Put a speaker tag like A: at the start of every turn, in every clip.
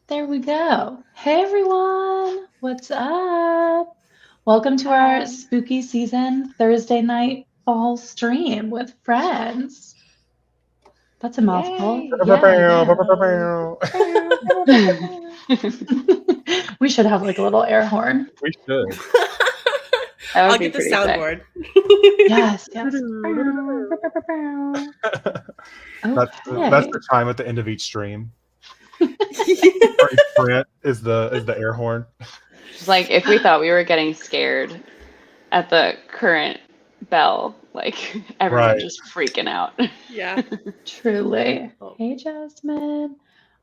A: There we go. Hey everyone, what's up? Welcome to our
B: Hi.
A: spooky season Thursday night fall stream with friends. That's a mouthful.
B: Yay.
A: Yeah. We should have like a little air horn.
C: We should.
B: That would
D: I'll
B: be
D: get the
B: pretty sick.
D: soundboard.
A: Yes, yes.
C: That's
A: Okay.
C: the time at the end of each stream. Or each sprint is the air horn.
B: Just like if we thought we were getting scared at the current bell, like everyone
C: Right.
B: just freaking out.
D: Yeah.
A: Truly.
D: Oh.
A: Hey, Jasmine.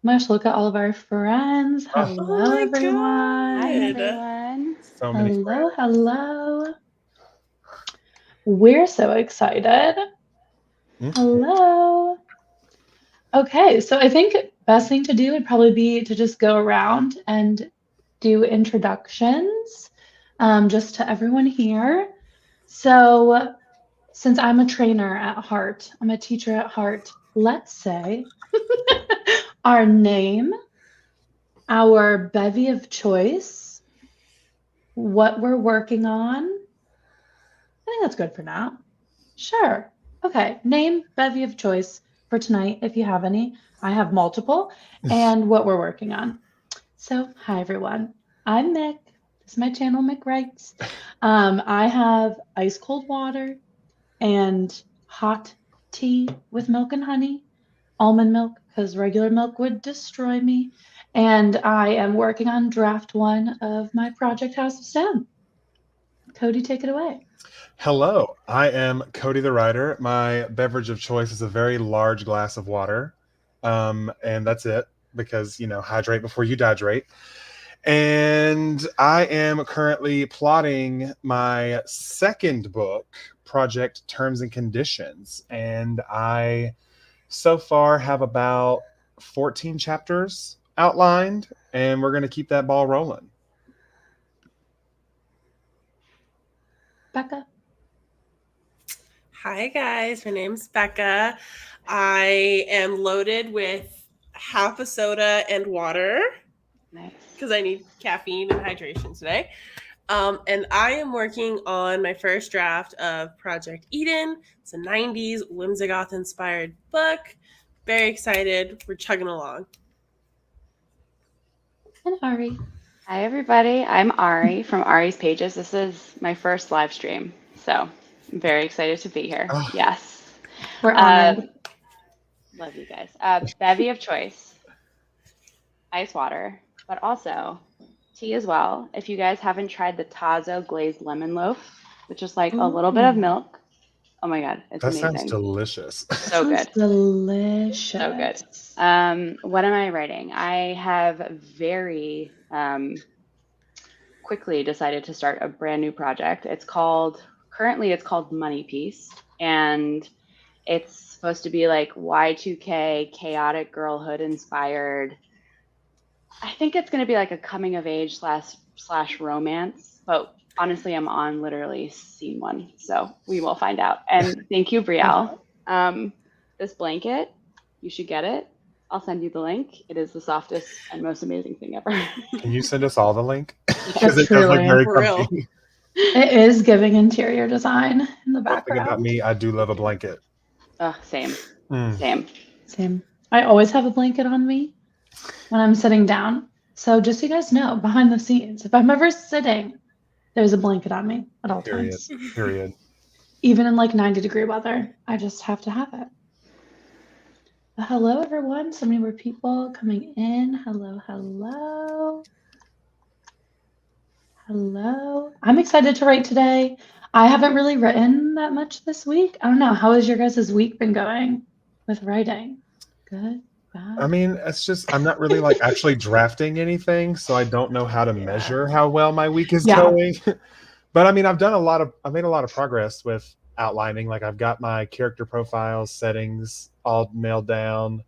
A: I'm going to look at all of our friends.
C: Oh.
A: Hello,
D: Oh my
A: everyone.
D: God.
B: everyone.
C: So many
A: Hello,
C: friends.
A: hello. We're so excited.
C: Mhm.
A: Hello. Okay, so I think best thing to do would probably be to just go around and do introductions just to everyone here. So since I'm a trainer at heart, I'm a teacher at heart, let's say our name, our bevy of choice, what we're working on. I think that's good for now. Sure. Okay. Name, bevy of choice for tonight, if you have any. I have multiple, and what we're working on. So, hi everyone. I'm Mick. This is my channel, Mick Writes. I have ice cold water and hot tea with milk and honey, almond milk, because regular milk would destroy me. And I am working on draft 1 of my project House of Stone. Cody, take it away.
C: Hello, I am Cody the Writer. My beverage of choice is a very large glass of water. And that's it because, hydrate before you dehydrate. And I am currently plotting my second book, Project Terms and Conditions. And I so far have about 14 chapters outlined, and we're going to keep that ball rolling.
A: Becca.
D: Hi, guys. My name's Becca. I am loaded with half a soda and water
B: Nice.
D: because I need caffeine and hydration today. And I am working on my first draft of Project Eden. It's a 90s Whimsigoth inspired book. Very excited. We're chugging along.
A: And Ari.
B: Hi everybody. I'm Ari from Ari's Pages. This is my first live stream, so I'm very excited to be here.
C: Oh.
B: Yes.
A: We're honored.
B: Love you guys. Bevy of choice. Ice water, but also tea as well. If you guys haven't tried the Tazo glazed lemon loaf, which is like a little bit of
A: Ooh.
B: milk. Oh my God, it's
C: That sounds
B: amazing.
C: delicious.
B: So
A: Sounds
B: good.
A: delicious.
B: So good. What am I writing? I have very quickly decided to start a brand new project. Currently it's called Money Piece, and it's supposed to be like Y2K chaotic girlhood inspired. I think it's going to be like a coming of age slash romance, but honestly, I'm on literally scene 1, so we will find out. And thank you, Brielle. This blanket, you should get it. I'll send you the link. It is the softest and most amazing thing ever.
C: Can you send us all the link? Because
A: That's
C: it does look
A: truly.
C: very
D: For real.
C: comfy.
A: It is giving interior design in the
C: One thing about
A: background.
C: me, I do love a blanket.
B: Same.
C: Mm.
B: Same.
A: Same. I always have a blanket on me when I'm sitting down. So just so you guys know, behind the scenes, if I'm ever sitting, there's a blanket on me at all times.
C: Period.
A: Even in like 90-degree weather, I just have to have it. Hello, everyone. So many more people coming in. Hello, hello. Hello. I'm excited to write today. I haven't really written that much this week. I don't know. How has your guys' week been going with writing? Good? Bad?
C: I mean, it's just I'm not really like actually drafting anything, so I don't know how to measure how well my week is going. But I mean, I've made a lot of progress with outlining. Like I've got my character profiles, settings all nailed down.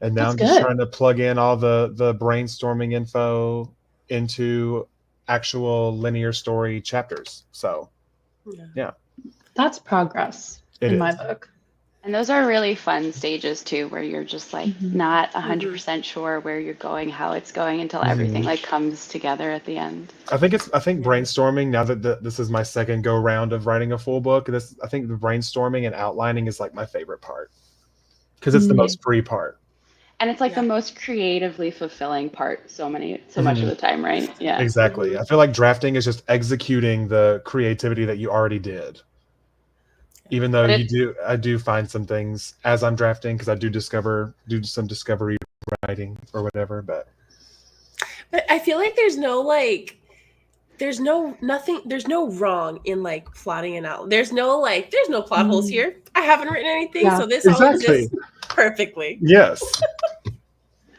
C: And now
A: That's
C: I'm just
A: good.
C: trying to plug in all the brainstorming info into actual linear story chapters. So
A: That's progress
C: it
A: in my
C: is.
A: book.
B: And those are really fun stages too, where you're just like
A: Mhm.
B: not 100% sure where you're going, how it's going until everything like comes together at the end.
C: I think brainstorming, now that this is my second go round of writing a full book, I think the brainstorming and outlining is like my favorite part because it's the most free part.
B: And it's like the most creatively fulfilling part so much of the time, right? Yeah.
C: Exactly. I feel like drafting is just executing the creativity that you already did. Even though I do find some things as I'm drafting because I do some discovery writing or whatever, but
D: I feel like there's no wrong in like plotting it out. There's no plot holes here. I haven't written anything, so this all exists perfectly.
C: Yes.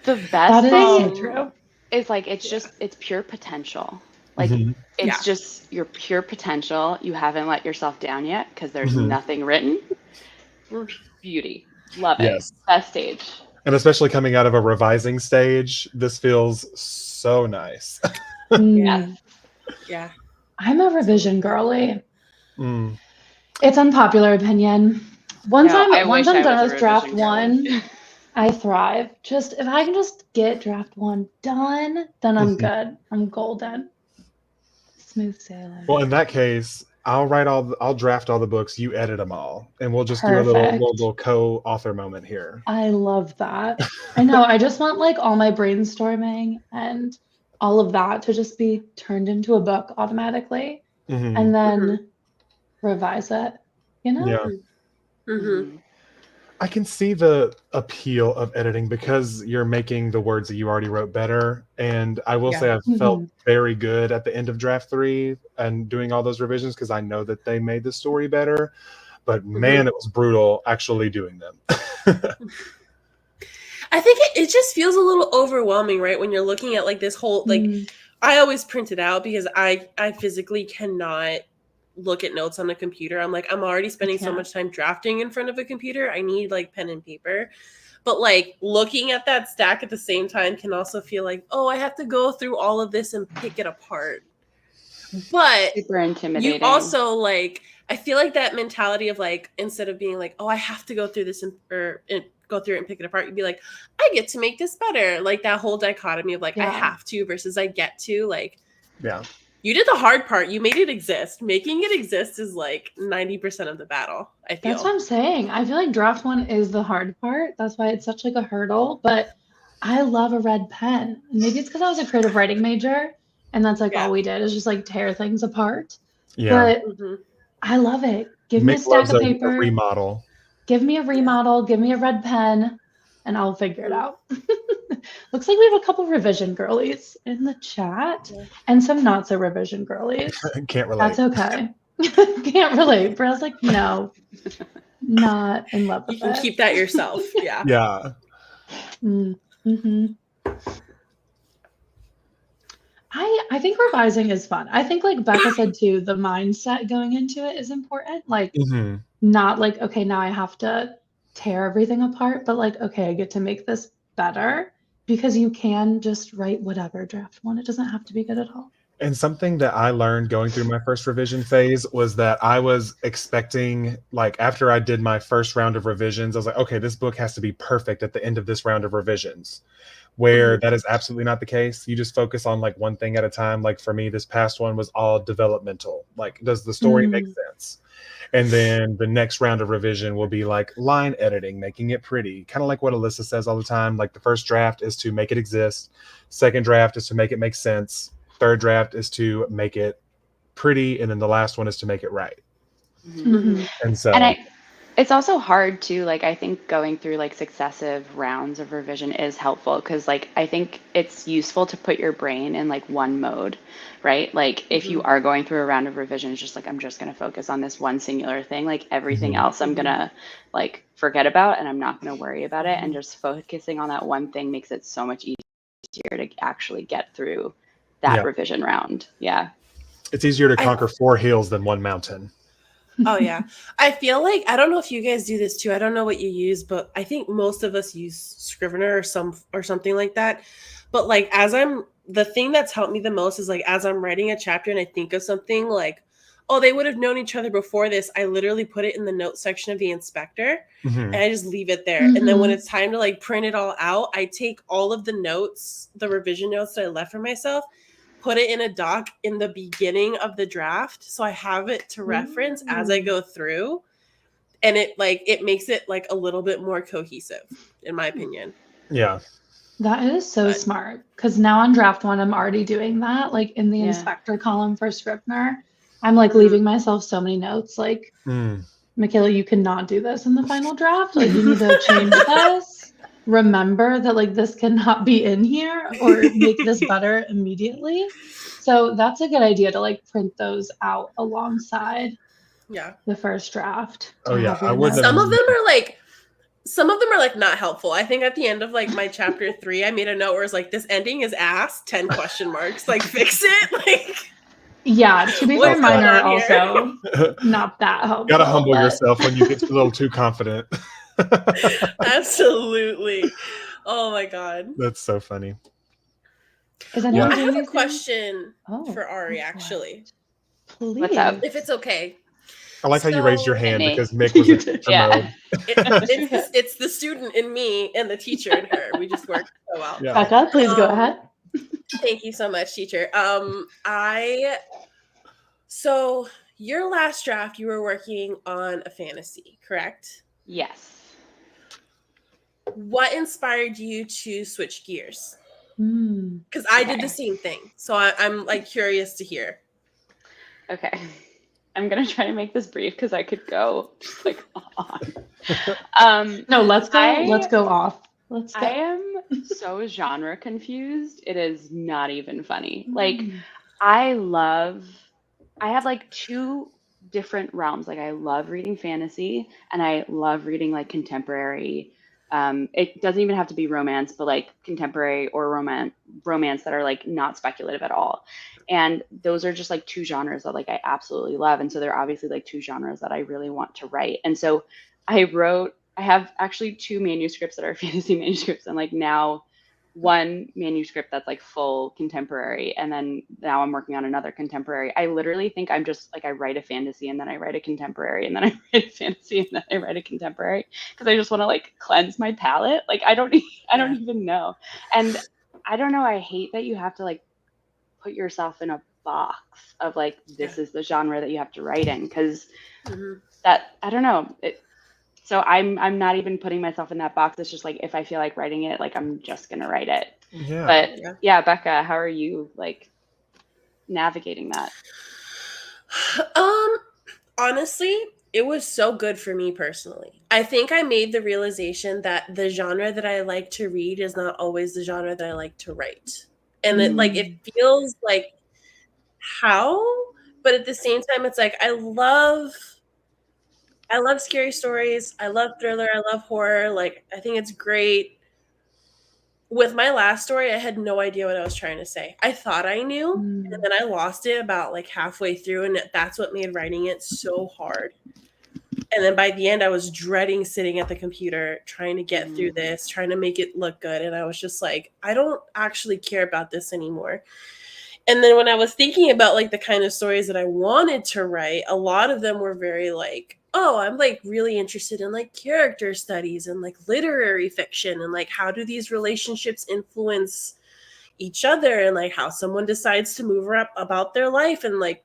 B: The best thing
A: true.
B: is like it's pure potential. Like it's just your pure potential. You haven't let yourself down yet because there's nothing written. Beauty. Love it.
C: Yes.
B: Best stage.
C: And especially coming out of a revising stage, this feels so nice.
D: Yeah.
A: I'm a revision girly. It's unpopular opinion. Once I'm done with draft 1, I thrive. Just if I can just get draft 1 done, then I'm good. I'm golden. Smooth sailing.
C: Well, in that case, I'll draft all the books, you edit them all, and we'll just do a little co-author moment here.
A: I love that. I know. I just want like all my brainstorming and all of that to just be turned into a book automatically, and then revise it. You know?
C: Yeah. I can see the appeal of editing because you're making the words that you already wrote better. And I will say I've felt very good at the end of draft 3 and doing all those revisions because I know that they made the story better. But man, it was brutal actually doing them.
D: I think it just feels a little overwhelming, right? When you're looking at like this whole, like, I always print it out because I physically cannot look at notes on the computer. I'm like, I'm already spending so much time drafting in front of a computer. I need like pen and paper. But like looking at that stack at the same time can also feel like, oh, I have to go through all of this and pick it apart. But
B: super intimidating.
D: You also like, I feel like that mentality of like, instead of being like, oh, I have to go through this and go through it and pick it apart, you'd be like, I get to make this better. Like that whole dichotomy of like, I have to versus I get to, like, you did the hard part. You made it exist. Making it exist is like 90% of the battle, I feel.
A: That's what I'm saying. I feel like draft 1 is the hard part. That's why it's such like a hurdle. But I love a red pen. Maybe it's because I was a creative writing major and that's like all we did is just like tear things apart.
C: Yeah.
A: But I love it. Give me a stack of paper.
C: A remodel.
A: Give me a remodel. Give me a red pen and I'll figure it out. Looks like we have a couple revision girlies in the chat and some not so revision girlies.
C: Can't relate.
A: That's okay. Can't relate. But I was like, no, not in love with it.
D: You can keep that yourself. Yeah.
C: Yeah.
A: I think revising is fun. I think like Becca said too, the mindset going into it is important. Like not like, okay, now I have to tear everything apart, but like, okay, I get to make this better because you can just write whatever draft 1. It doesn't have to be good at all.
C: And something that I learned going through my first revision phase was that I was expecting, like after I did my first round of revisions, I was like, okay, this book has to be perfect at the end of this round of revisions, where that is absolutely not the case. You just focus on like one thing at a time. Like for me, this past one was all developmental. Like, does the story make sense? And then the next round of revision will be like line editing, making it pretty. Kind of like what Alyssa says all the time. Like the first draft is to make it exist. Second draft is to make it make sense. Third draft is to make it pretty. And then the last one is to make it right. And so...
B: It's also hard too, like I think going through like successive rounds of revision is helpful because like I think it's useful to put your brain in like one mode, right? Like if you are going through a round of revision, it's just like I'm just going to focus on this one singular thing, like everything else I'm going to like forget about and I'm not going to worry about it, and just focusing on that one thing makes it so much easier to actually get through that revision round. Yeah.
C: It's easier to conquer 4 hills than 1 mountain.
D: Oh yeah. I feel like, I don't know if you guys do this too. I don't know what you use, but I think most of us use Scrivener or something like that. But like the thing that's helped me the most is like as I'm writing a chapter and I think of something like, oh, they would have known each other before this, I literally put it in the notes section of the inspector and I just leave it there. And then when it's time to like print it all out, I take all of the notes, the revision notes that I left for myself, put it in a doc in the beginning of the draft. So I have it to reference as I go through. And it makes it like a little bit more cohesive, in my opinion.
C: Yeah.
A: That is so smart, because now on draft one, I'm already doing that. Like in the inspector column for Scrivener, I'm like leaving myself so many notes. Like, Michaela, you cannot do this in the final draft. Like, you need to change this. Remember that like this cannot be in here, or make this better immediately. So that's a good idea to like print those out alongside the first draft.
C: Oh yeah, I would.
D: Some of them are like not helpful. I think at the end of like my chapter 3, I made a note where it's like, this ending is ass, 10 question marks. Like, fix it. Like,
A: yeah, to be fair, mine are also not that helpful.
C: Gotta humble yourself when you get a little too confident.
D: Absolutely. Oh my god.
C: That's so funny.
A: Is anyone
D: I
A: doing
D: have a
A: anything?
D: question for Ari, actually.
A: Please.
B: What's up?
D: If it's okay.
C: I like how you raised your hand
B: Mick.
C: because Mick was in teacher mode.
D: It's the student in me and the teacher in her. We just work so well.
C: Yeah.
A: Becca, please go ahead.
D: Thank you so much, teacher. So your last draft, you were working on a fantasy, correct?
B: Yes.
D: What inspired you to switch gears?
A: Mm.
D: Because I did the same thing. So I'm like curious to hear.
B: Okay. I'm gonna try to make this brief because I could go just like on.
A: No, let's go off. Let's go.
B: I am so genre confused. It is not even funny. Like I have like two different realms. Like I love reading fantasy and I love reading like contemporary. It doesn't even have to be romance, but like contemporary or romance that are like not speculative at all. And those are just like two genres that like I absolutely love. And so they're obviously like two genres that I really want to write. And so I have actually two manuscripts that are fantasy manuscripts, and like now one manuscript that's like full contemporary, and then now I'm working on another contemporary. I literally think I'm just like, I write a fantasy and then I write a contemporary and then I write a fantasy and then I write a contemporary because I just want to like cleanse my palette. Like I don't even know. And I don't know, I hate that you have to like put yourself in a box of like, this is the genre that you have to write in, because that, I don't know. So I'm not even putting myself in that box. It's just like, if I feel like writing it, like I'm just going to write it.
C: Yeah.
B: But yeah, Becca, how are you like navigating that?
D: Honestly, it was so good for me personally. I think I made the realization that the genre that I like to read is not always the genre that I like to write. And it feels like how, but at the same time, it's like, I love scary stories. I love thriller. I love horror. Like, I think it's great. With my last story, I had no idea what I was trying to say. I thought I knew, and then I lost it about like halfway through, and that's what made writing it so hard. And then by the end, I was dreading sitting at the computer, trying to get through this, trying to make it look good. And I was just like, I don't actually care about this anymore. And then when I was thinking about like the kind of stories that I wanted to write, a lot of them were very like, oh, I'm like really interested in like character studies and like literary fiction and like how do these relationships influence each other and like how someone decides to move up about their life. And like,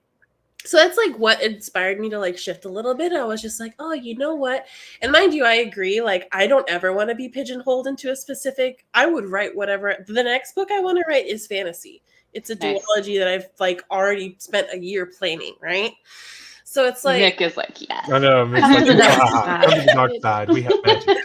D: so that's like what inspired me to like shift a little bit. I was just like, oh, you know what? And mind you, I agree. Like, I don't ever want to be pigeonholed into a specific, I would write whatever. The next book I want to write is fantasy. It's a duology that I've like already spent a year planning, right? So it's like
B: Nick is like, yeah.
C: I know. Mick's like, come to the dark side. We have magic.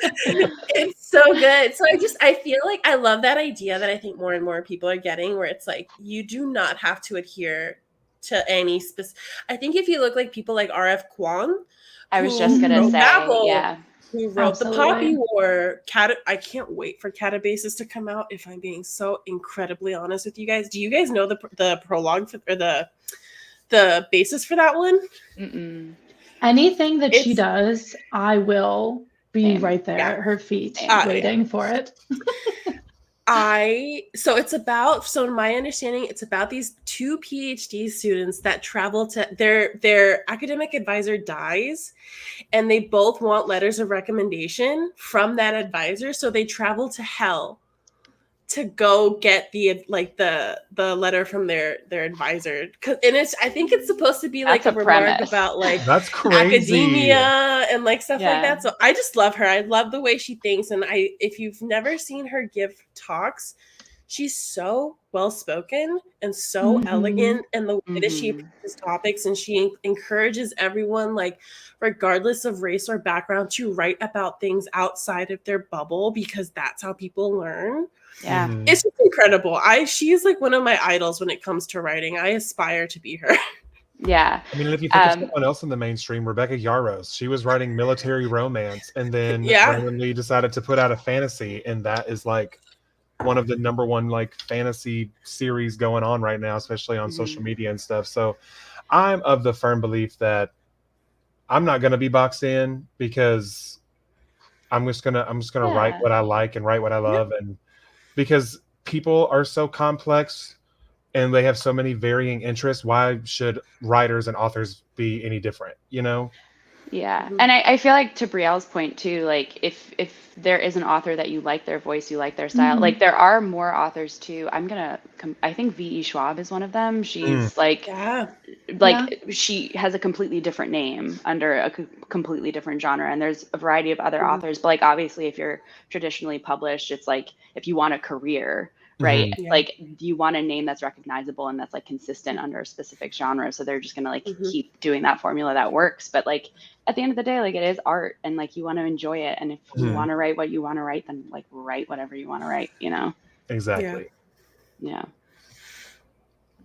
D: It's so good. So I feel like I love that idea that I think more and more people are getting, where it's like, you do not have to adhere to any specific. I think if you look like people like R.F. Kuang,
B: I was just gonna say,
D: Babel,
B: yeah,
D: who wrote the Poppy War. I can't wait for Catabasis to come out. If I'm being so incredibly honest with you guys, do you guys know the prologue or the basis for that one?
B: Mm-mm.
A: Anything that she does, I will be right there at her feet waiting for it.
D: So in my understanding, it's about these two PhD students that travel to their academic advisor dies, and they both want letters of recommendation from that advisor, so they travel to hell to go get the letter from their advisor. And I think it's supposed to be like
B: That's
D: a
B: a
D: remark
B: premise.
D: about like
C: That's crazy.
D: academia and like stuff like
B: Yeah.
D: that. So I just love her. I love the way she thinks. And if you've never seen her give talks, she's so well spoken and so
A: Mhm.
D: elegant in the way that she
B: Mhm.
D: approaches topics, and she encourages everyone, like regardless of race or background, to write about things outside of their bubble, because that's how people learn.
B: Yeah.
C: Mhm.
D: It's just incredible. She's like one of my idols when it comes to writing. I aspire to be her.
B: Yeah.
C: I mean, and if you think of someone else in the mainstream, Rebecca Yarros, she was writing military romance and then
D: Yeah.
C: randomly decided to put out a fantasy, and that is like one of the number one like fantasy series going on right now, especially on social media and stuff. So I'm of the firm belief that I'm not gonna be boxed in, because I'm just gonna write
B: Yeah.
C: what I like and write what I love, and because people are so complex and they have so many varying interests, why should writers and authors be any different, you know?
B: Yeah.
D: Mhm.
B: And I feel like, to Brielle's point too, like if there is an author that you like their voice, you like their style,
A: Mhm.
B: like there are more authors too. I think V.E. Schwab is one of them. She's like
D: Yeah.
B: she has a completely different name under a completely different genre, and there's a variety of other
D: Mhm.
B: authors, but like obviously if you're traditionally published, it's like if you want a career, right?
C: Mhm.
D: Yeah.
B: Like you want a name that's recognizable and that's like consistent under a specific genre, so they're just gonna like
D: Mhm.
B: keep doing that formula that works. But like at the end of the day, like it is art, and like you want to enjoy it, and if you
C: Mhm.
B: want to write what you want to write, then like write whatever you want to write, you know?
C: Exactly.
B: Yeah.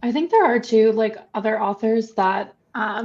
A: I think there are too, like other authors that I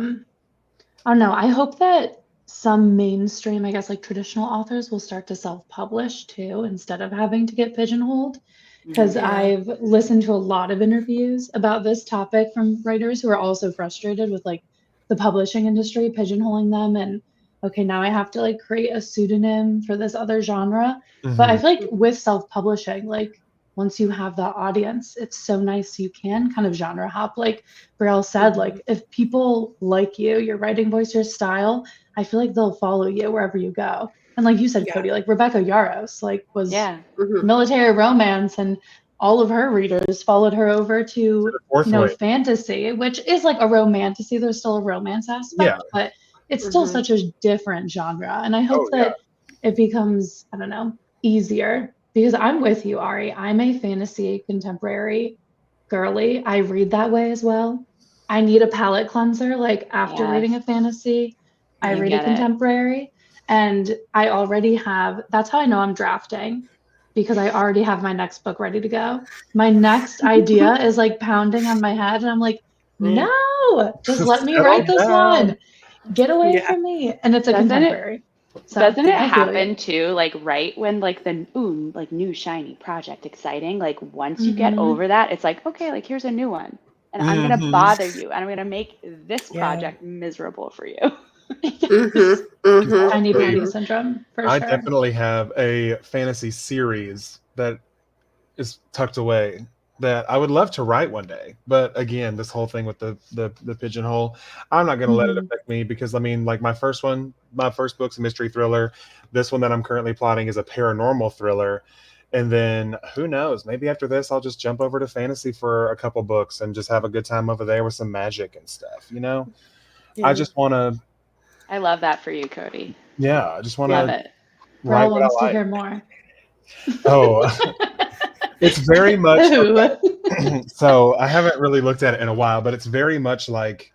A: don't know. I hope that some mainstream, I guess, like traditional authors will start to self-publish too, instead of having to get pigeonholed. Because
B: Mhm.
D: Yeah.
A: I've listened to a lot of interviews about this topic from writers who are also frustrated with like the publishing industry pigeonholing them, and okay, now I have to like create a pseudonym for this other genre. But I
C: Mhm.
A: feel like
D: Mhm.
A: with self-publishing, like once you have that audience, it's so nice you can kind of genre hop. Like Brielle said,
D: Mhm.
A: like if people like you, your writing voice, your style, I feel like they'll follow you wherever you go. And like you said,
D: Yeah.
A: Cody, like Rebecca Yarros, like was
B: Yeah.
D: Mhm.
A: military romance, and all of her readers followed her over to
C: Fourth way.
A: fantasy, which is like a romantasy. There's still a romance aspect,
C: Yeah.
A: but it's still
D: Mhm.
A: such a different genre. And I hope
C: Oh yeah.
A: that it becomes, I don't know, easier, because I'm with you, Ari. I'm a fantasy contemporary girly. I read that way as well. I need a palate cleanser. Like after
B: Yes.
A: reading a fantasy, I
B: I
A: read a
B: get it.
A: contemporary, and I already have, that's how I know I'm drafting, because I already have my next book ready to go. My next idea is like pounding on my head, and I'm like,
D: Mm.
A: no, just let me
C: Settle
A: write this
C: down.
A: one. Get away
D: Yeah.
A: from me. And it's a
B: Doesn't it
A: contemporary. So
B: doesn't it
A: I feel you.
B: happen too, like right when like the like new shiny project exciting, like once you get
A: Mhm.
B: over that, it's like, okay, like here's a new one. And I'm gonna
C: Mhm.
B: bother you, and I'm gonna make this
D: Yeah.
B: project miserable for you.
D: Mhm. Mhm.
A: Tiny pony
C: Exactly.
A: syndrome, for
C: I
A: sure.
C: definitely have a fantasy series that is tucked away that I would love to write one day. But again, this whole thing with the pigeonhole, I'm not going to let it
A: Mhm.
C: affect me, because I mean, like my first book's a mystery thriller. This one that I'm currently plotting is a paranormal thriller. And then who knows, maybe after this I'll just jump over to fantasy for a couple books and just have a good time over there with some magic and stuff, you know? I
D: Yeah.
C: just want to,
B: I love that for you, Cody.
C: I just want
B: Love
C: to
B: it.
C: write
A: Brielle
C: what
A: wants
C: I
A: to
C: like.
A: hear more.
C: Oh, it's very much
A: Ooh.
C: so I haven't really looked at it in a while, but it's very much like,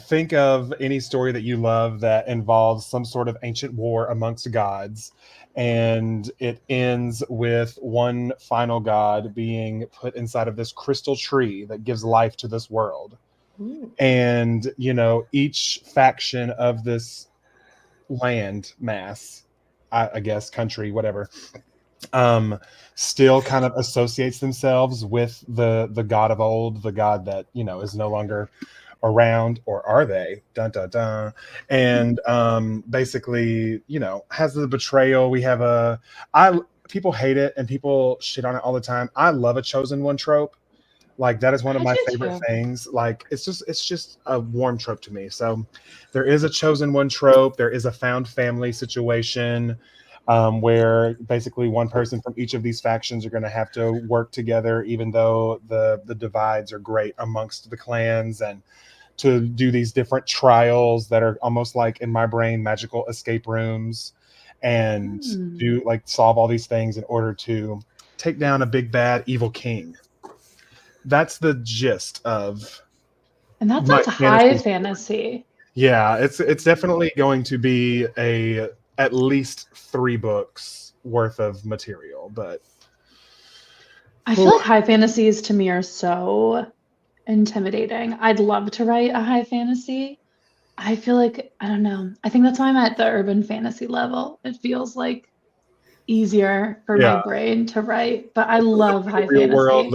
C: think of any story that you love that involves some sort of ancient war amongst gods, and it ends with one final god being put inside of this crystal tree that gives life to this world.
D: Ooh.
C: And, each faction of this land mass, I guess, country, whatever, still kind of associates themselves with the god of old, the god that is no longer around, or are they? Dun dun dun. And basically, has the betrayal. We have people hate it and people shit on it all the time. I love a chosen one trope. Like that is one of
A: I
C: my
A: do
C: favorite
A: too.
C: things. Like it's just a warm trope to me. So there is a chosen one trope. There is a found family situation where basically one person from each of these factions are going to have to work together, even though the divides are great amongst the clans, and to do these different trials that are almost like, in my brain, magical escape rooms, and do like solve all these things in order to take down a big bad evil king. That's the gist of
A: And that
C: my
A: sounds high
C: fantasy.
A: fantasy.
C: Yeah, it's definitely going to be a at least 3 books worth of material, but
A: I feel like high fantasies to me are so intimidating. I'd love to write a high fantasy. I feel like, I don't know. I think that's why I'm at the urban fantasy level. It feels like easier for my
C: yeah,
A: brain to write, but I
C: a little
A: love
C: bit
A: high
C: of real world,
A: fantasy.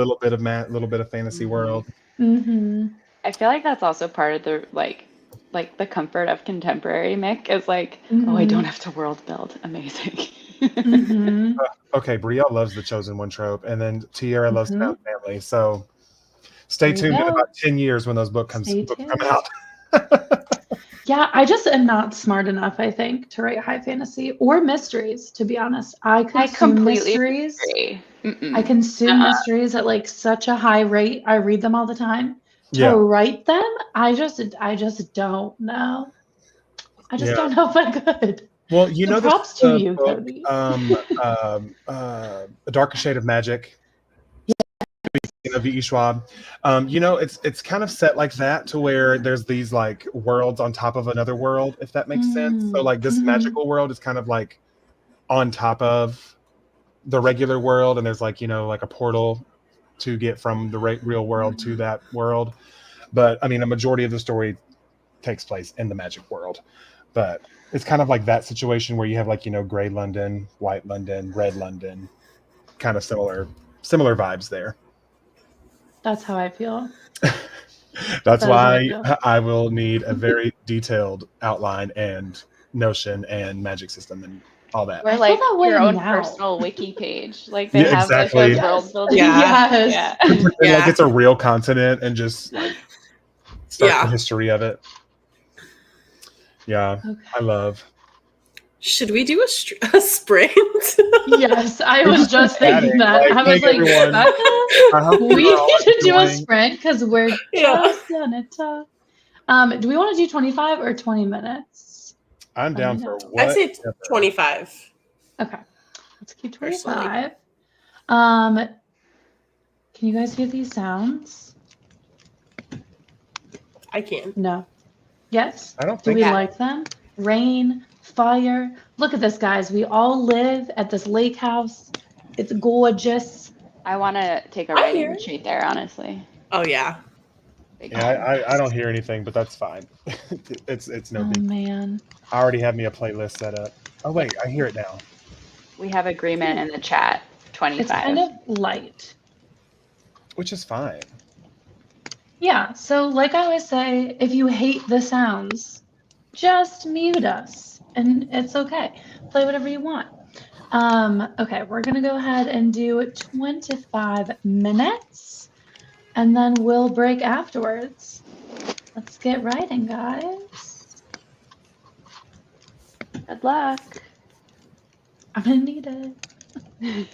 C: little bit of fantasy world.
A: Mm-hmm.
B: I feel like that's also part of the like the comfort of contemporary Mick is like, oh, I don't
A: Mm-hmm.
B: have to world build. Amazing.
A: Mm-hmm.
C: Okay, Brielle loves the chosen one trope, and then Tierra loves
A: Mm-hmm.
C: found family. So stay
A: There you
C: tuned in
A: go.
C: about 10 years when those books
A: Stay
C: come
A: tuned.
C: out.
A: Yeah, I just am not smart enough, I think, to write high fantasy or mysteries, to be honest. I
B: I
A: consume
B: completely
A: mysteries.
B: agree.
A: I
B: Mm-mm.
A: consume
B: Uh-uh.
A: mysteries at like such a high rate. I read them all the time. To
C: Yeah,
A: write them, I just don't know. I just
C: yeah.
A: don't know if I could.
C: Well, you
A: So
C: know
A: props to
C: the
A: you,
C: book,
A: Cody.
C: A Darker Shade of Magic, of V.E. Schwab. You know, it's kind of set like that, to where there's these like worlds on top of another world, if that makes sense. So like this
A: Mm-hmm.
C: magical world is kind of like on top of the regular world, and there's like, you know, like a portal to get from the real world to that world. But I mean, a majority of the story takes place in the magic world. But it's kind of like that situation where you have like, you know, gray London, white London, red London, kind of similar vibes there.
A: That's how I feel.
C: That's
A: That is how I
C: why
A: feel.
C: I will need a very detailed outline and notion and magic system and all that.
B: Or
A: I feel
B: like
A: that way
B: your own
A: now.
B: personal wiki page. Like they
C: Yeah,
B: have like a
C: exactly.
B: world
A: Yes.
B: building.
D: Yeah.
A: Yes.
B: Yeah.
C: And like
D: Yeah.
C: it's a real continent and just like start the
D: Yeah.
C: history of it. Yeah,
A: Okay.
C: I love.
D: Should we do a sprint?
A: Yes, I
C: We're
A: was just thinking
C: chatting,
A: that.
C: like,
A: I was
C: hey,
A: like,
C: everyone.
A: Becca,
C: I hope
A: we
C: you're all
A: need to do a
C: enjoying.
A: sprint because we're
D: Yeah.
A: just gonna talk. Do we want to do 25 or 20 minutes?
C: I'm
A: Let
C: down
A: me
C: for
A: know.
C: what?
D: I'd say 25.
A: Okay, let's keep
D: Personally.
A: 25. Can you guys hear these sounds?
D: I can.
A: No. Yes?
C: I don't
A: Do
C: think
A: we
C: so.
A: like them? Rain, fire. Look at this, guys. We all live at this lake house. It's gorgeous.
B: I want to take a
D: I
B: writing
D: hear it.
B: retreat there, honestly.
D: Oh yeah.
B: Big
C: Yeah,
B: time.
C: I don't hear anything, but that's fine. It's no
A: Oh
C: big.
A: man.
C: I already have me a playlist set up. Oh wait, I hear it now.
B: We have agreement in the chat.
A: It's
B: 25.
A: kind of light.
C: Which is fine.
A: Yeah, so like I always say, if you hate the sounds, just mute us and it's okay. Play whatever you want. Okay, we're gonna go ahead and do 25 minutes and then we'll break afterwards. Let's get writing, guys.
B: Good luck.
A: I'm gonna need it.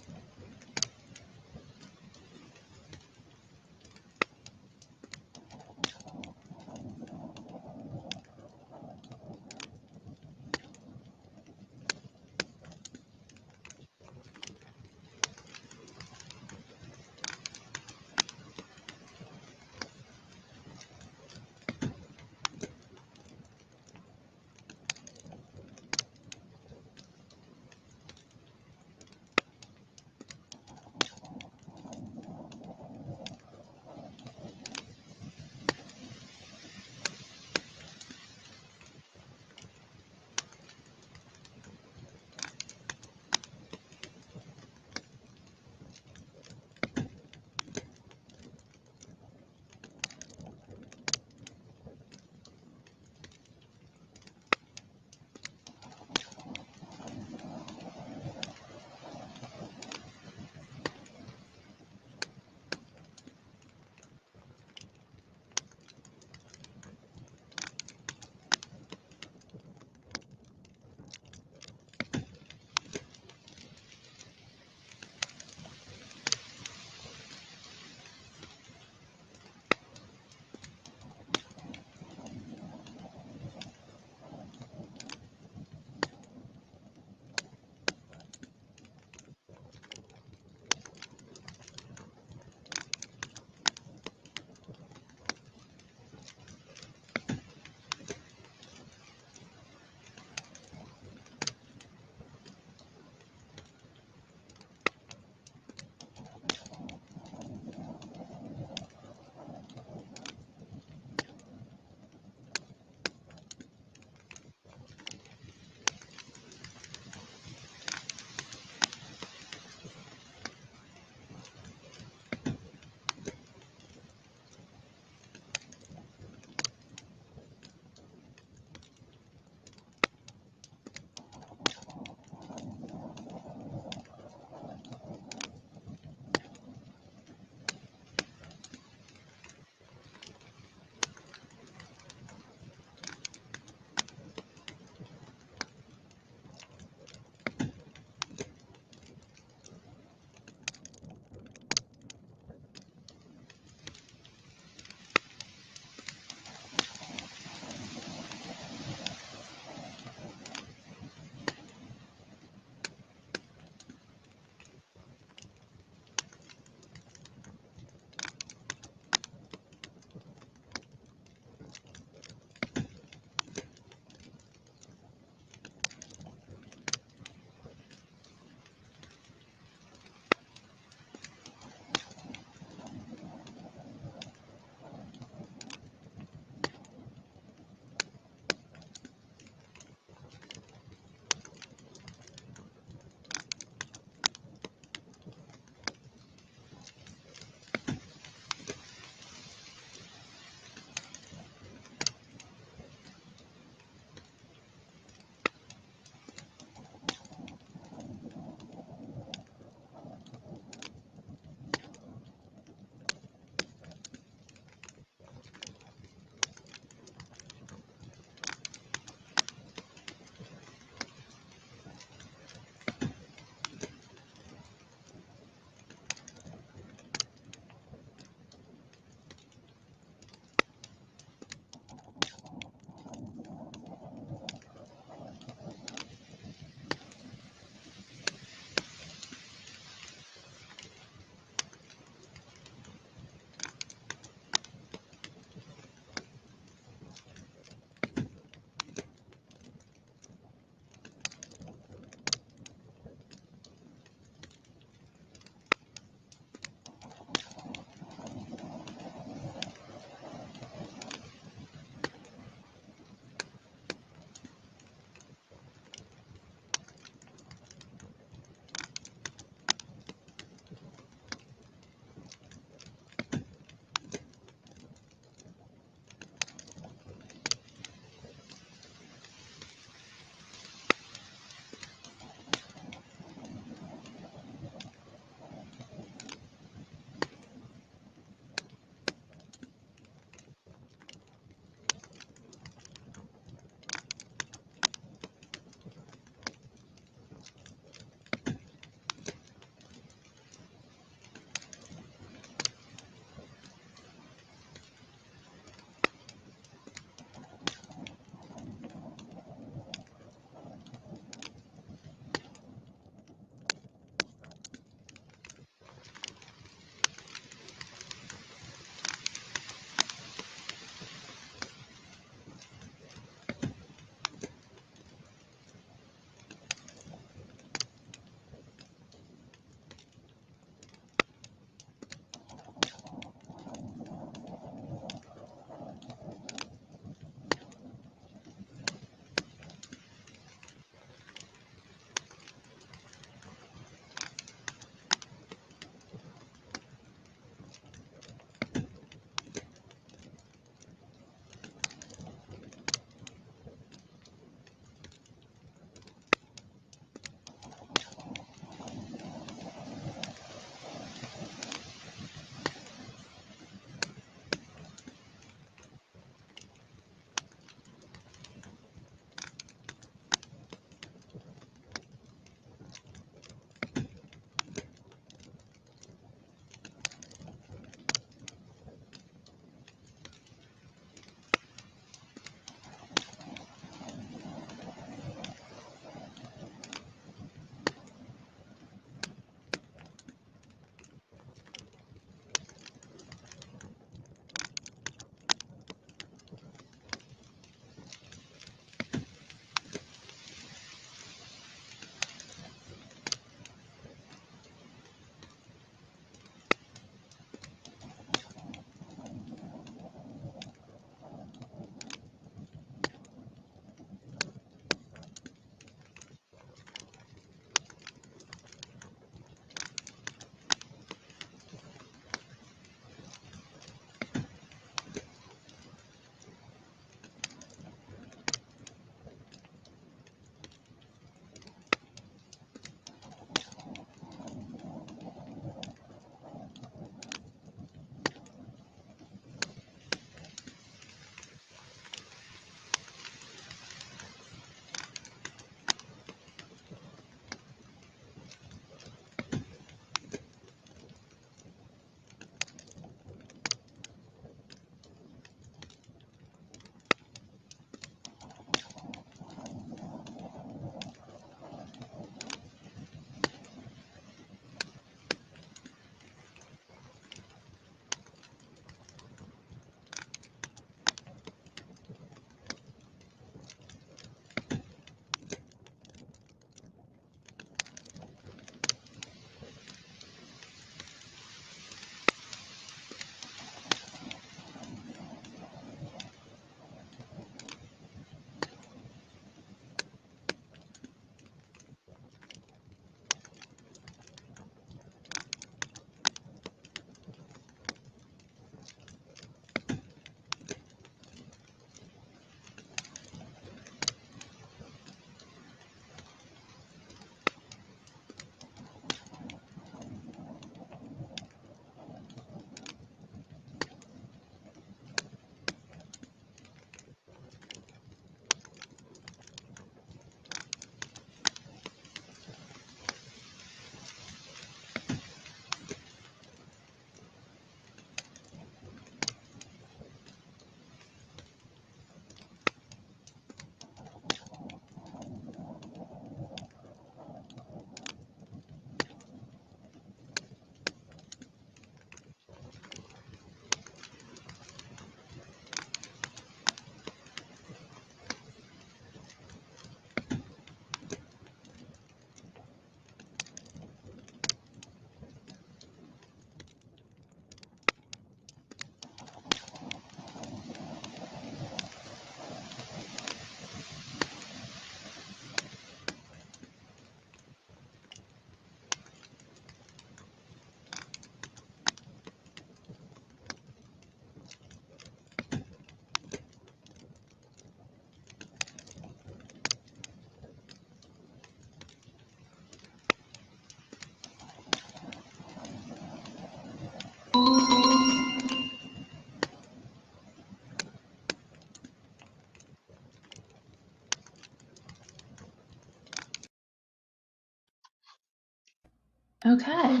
A: Okay,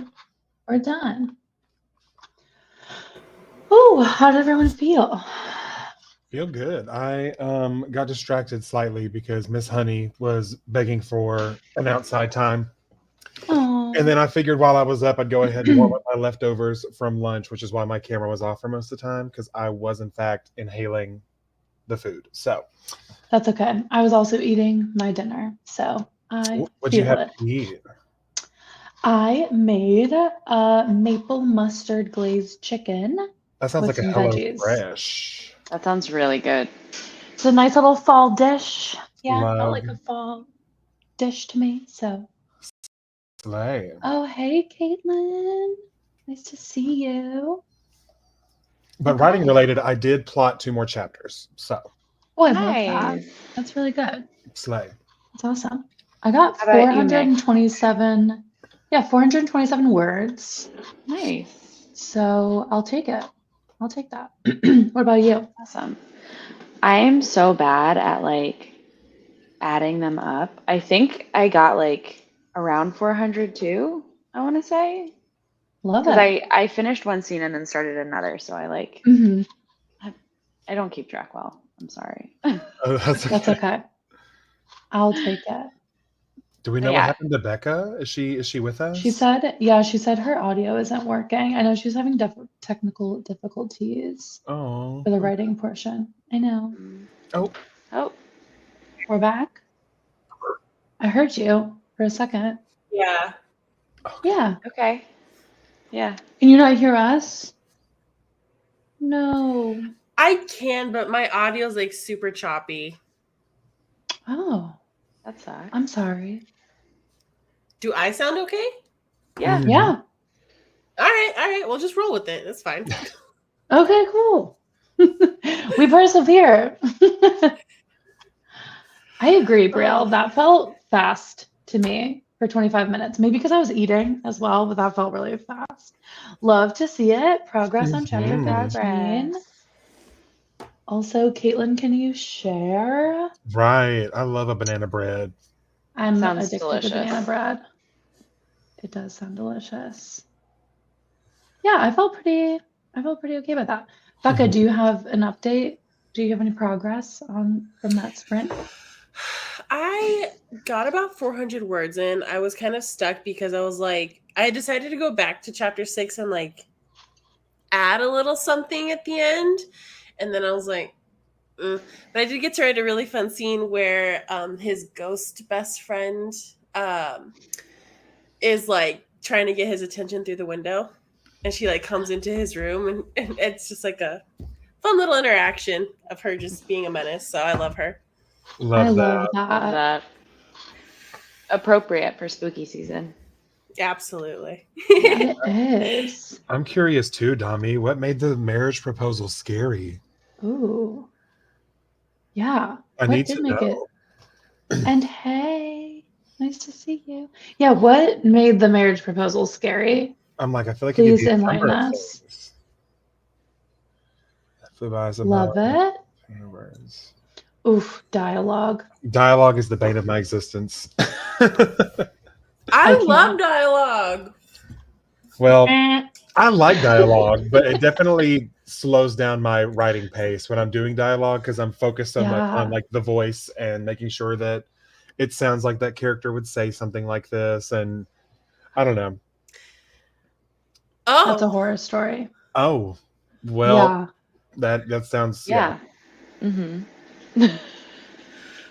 A: we're done. Oh, how did everyone feel?
C: Feel good. I got distracted slightly because Miss Honey was begging for an outside time.
A: Oh,
C: And then I figured while I was up, I'd go ahead and warm up my leftovers from lunch, which is why my camera was off for most of the time, because I was, in fact, inhaling the food. So,
A: that's okay. I was also eating my dinner, so I
C: what'd you
A: feel
C: have
A: it.
C: to eat?
A: I made a maple mustard glazed chicken
C: That sounds
A: with
C: like a
A: some
C: Hello
A: veggies.
C: Fresh.
B: That sounds really good.
A: It's a nice little fall dish. Yeah, it felt
C: Love.
A: like a fall dish to me. So,
C: Slay.
A: oh, hey, Caitlin. Nice to see you.
C: But
A: Okay.
C: writing related, I did plot 2 more chapters. So,
A: Oh, I love that.
B: Nice.
A: That's really good.
C: slay.
A: That's awesome. I got
B: How about you, Mick?
A: 427. Yeah, 427 words.
B: Nice.
A: So I'll take it. I'll take that. What about you?
B: Awesome. I am so bad at like adding them up. I think I got like around 400 too, I want to say.
A: Love
B: Because
A: it.
B: I finished one scene and then started another. So I like,
A: Mhm.
B: I don't keep track well. I'm sorry.
C: Oh, that's okay.
A: That's okay. I'll take it.
C: Do we know
B: Yeah.
C: what happened to Becca? Is she with us?
A: She said her audio isn't working. I know she's having technical difficulties
C: Oh.
A: for the writing portion. I know.
C: Oh.
B: Oh,
A: We're back. I heard you for a second.
D: Yeah.
A: Yeah.
B: okay. Yeah.
A: Can you not hear us? No.
D: I can, but my audio's like super choppy.
A: Oh,
B: That sucks.
A: I'm sorry.
D: Do I sound okay?
B: Yeah.
C: Mhm.
A: Yeah.
D: All right. We'll just roll with it. That's fine.
A: Okay, cool. We persevere. I agree, Brielle. That felt fast to me for 25 minutes. Maybe because I was eating as well, but that felt really fast. Love to see it. Progress on chapter
C: Mhm.
A: 13. Also, Caitlin, can you share?
C: Right. I love a banana bread.
A: I'm
B: Sounds
A: addicted
B: delicious.
A: to banana bread. It does sound delicious. Yeah, I felt pretty okay with that. Becca, do you have an update? Do you have any progress from that sprint?
D: I got about 400 words in. I was kind of stuck because I was like, I decided to go back to chapter 6 and like add a little something at the end. And then I was like, but I did get to write a really fun scene where his ghost best friend is like trying to get his attention through the window. And she like comes into his room and it's just like a fun little interaction of her just being a menace. So I love her.
C: Love
A: I
C: that.
A: love
B: Love
A: that.
B: that. Appropriate for spooky season.
D: Absolutely.
A: It is.
C: I'm curious too, Dami. What made the marriage proposal scary?
A: Ooh. Yeah.
C: I
A: What
C: need
A: did
C: to
A: make
C: know.
A: it? And hey, nice to see you. Yeah, what made the marriage proposal scary?
C: I'm like, I feel like
A: Please
C: it could be a
A: enlighten
C: number of
A: us.
C: things. Flew by as a
A: Love
C: moment.
A: it.
C: Words.
A: Oof, dialogue.
C: Dialogue is the bane of my existence.
D: I
A: can't.
D: love dialogue.
C: Well,
A: Eh.
C: I like dialogue, but it definitely slows down my writing pace when I'm doing dialogue because I'm focused so much on like the voice and making sure that it sounds like that character would say something like this. And I don't know.
D: Oh,
A: That's a horror story.
C: Oh, well,
A: Yeah.
C: that sounds
B: Yeah. Mm-hmm.
A: Oh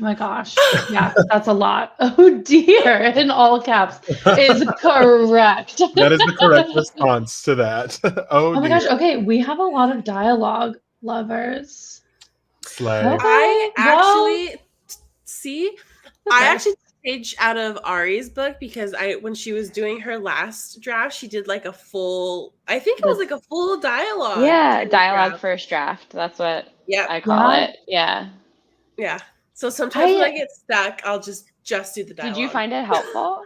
A: my gosh. Yeah, that's a lot. Oh dear, in all caps is correct.
C: That is the correct response to that. Oh,
A: Oh my
C: dear.
A: gosh. Okay, we have a lot of dialogue lovers.
C: Slay.
A: Okay.
D: I
A: well,
D: actually see.
A: okay.
D: I actually took a page out of Ari's book because when she was doing her last draft, she did like a full. I think it was like a full dialogue.
B: Yeah,
D: kind of
B: dialogue
D: draft.
B: first draft. That's what
D: Yep.
B: I call it. Yeah.
D: Yeah. So sometimes when I get stuck, I'll just do the dialogue.
B: Did you find it helpful?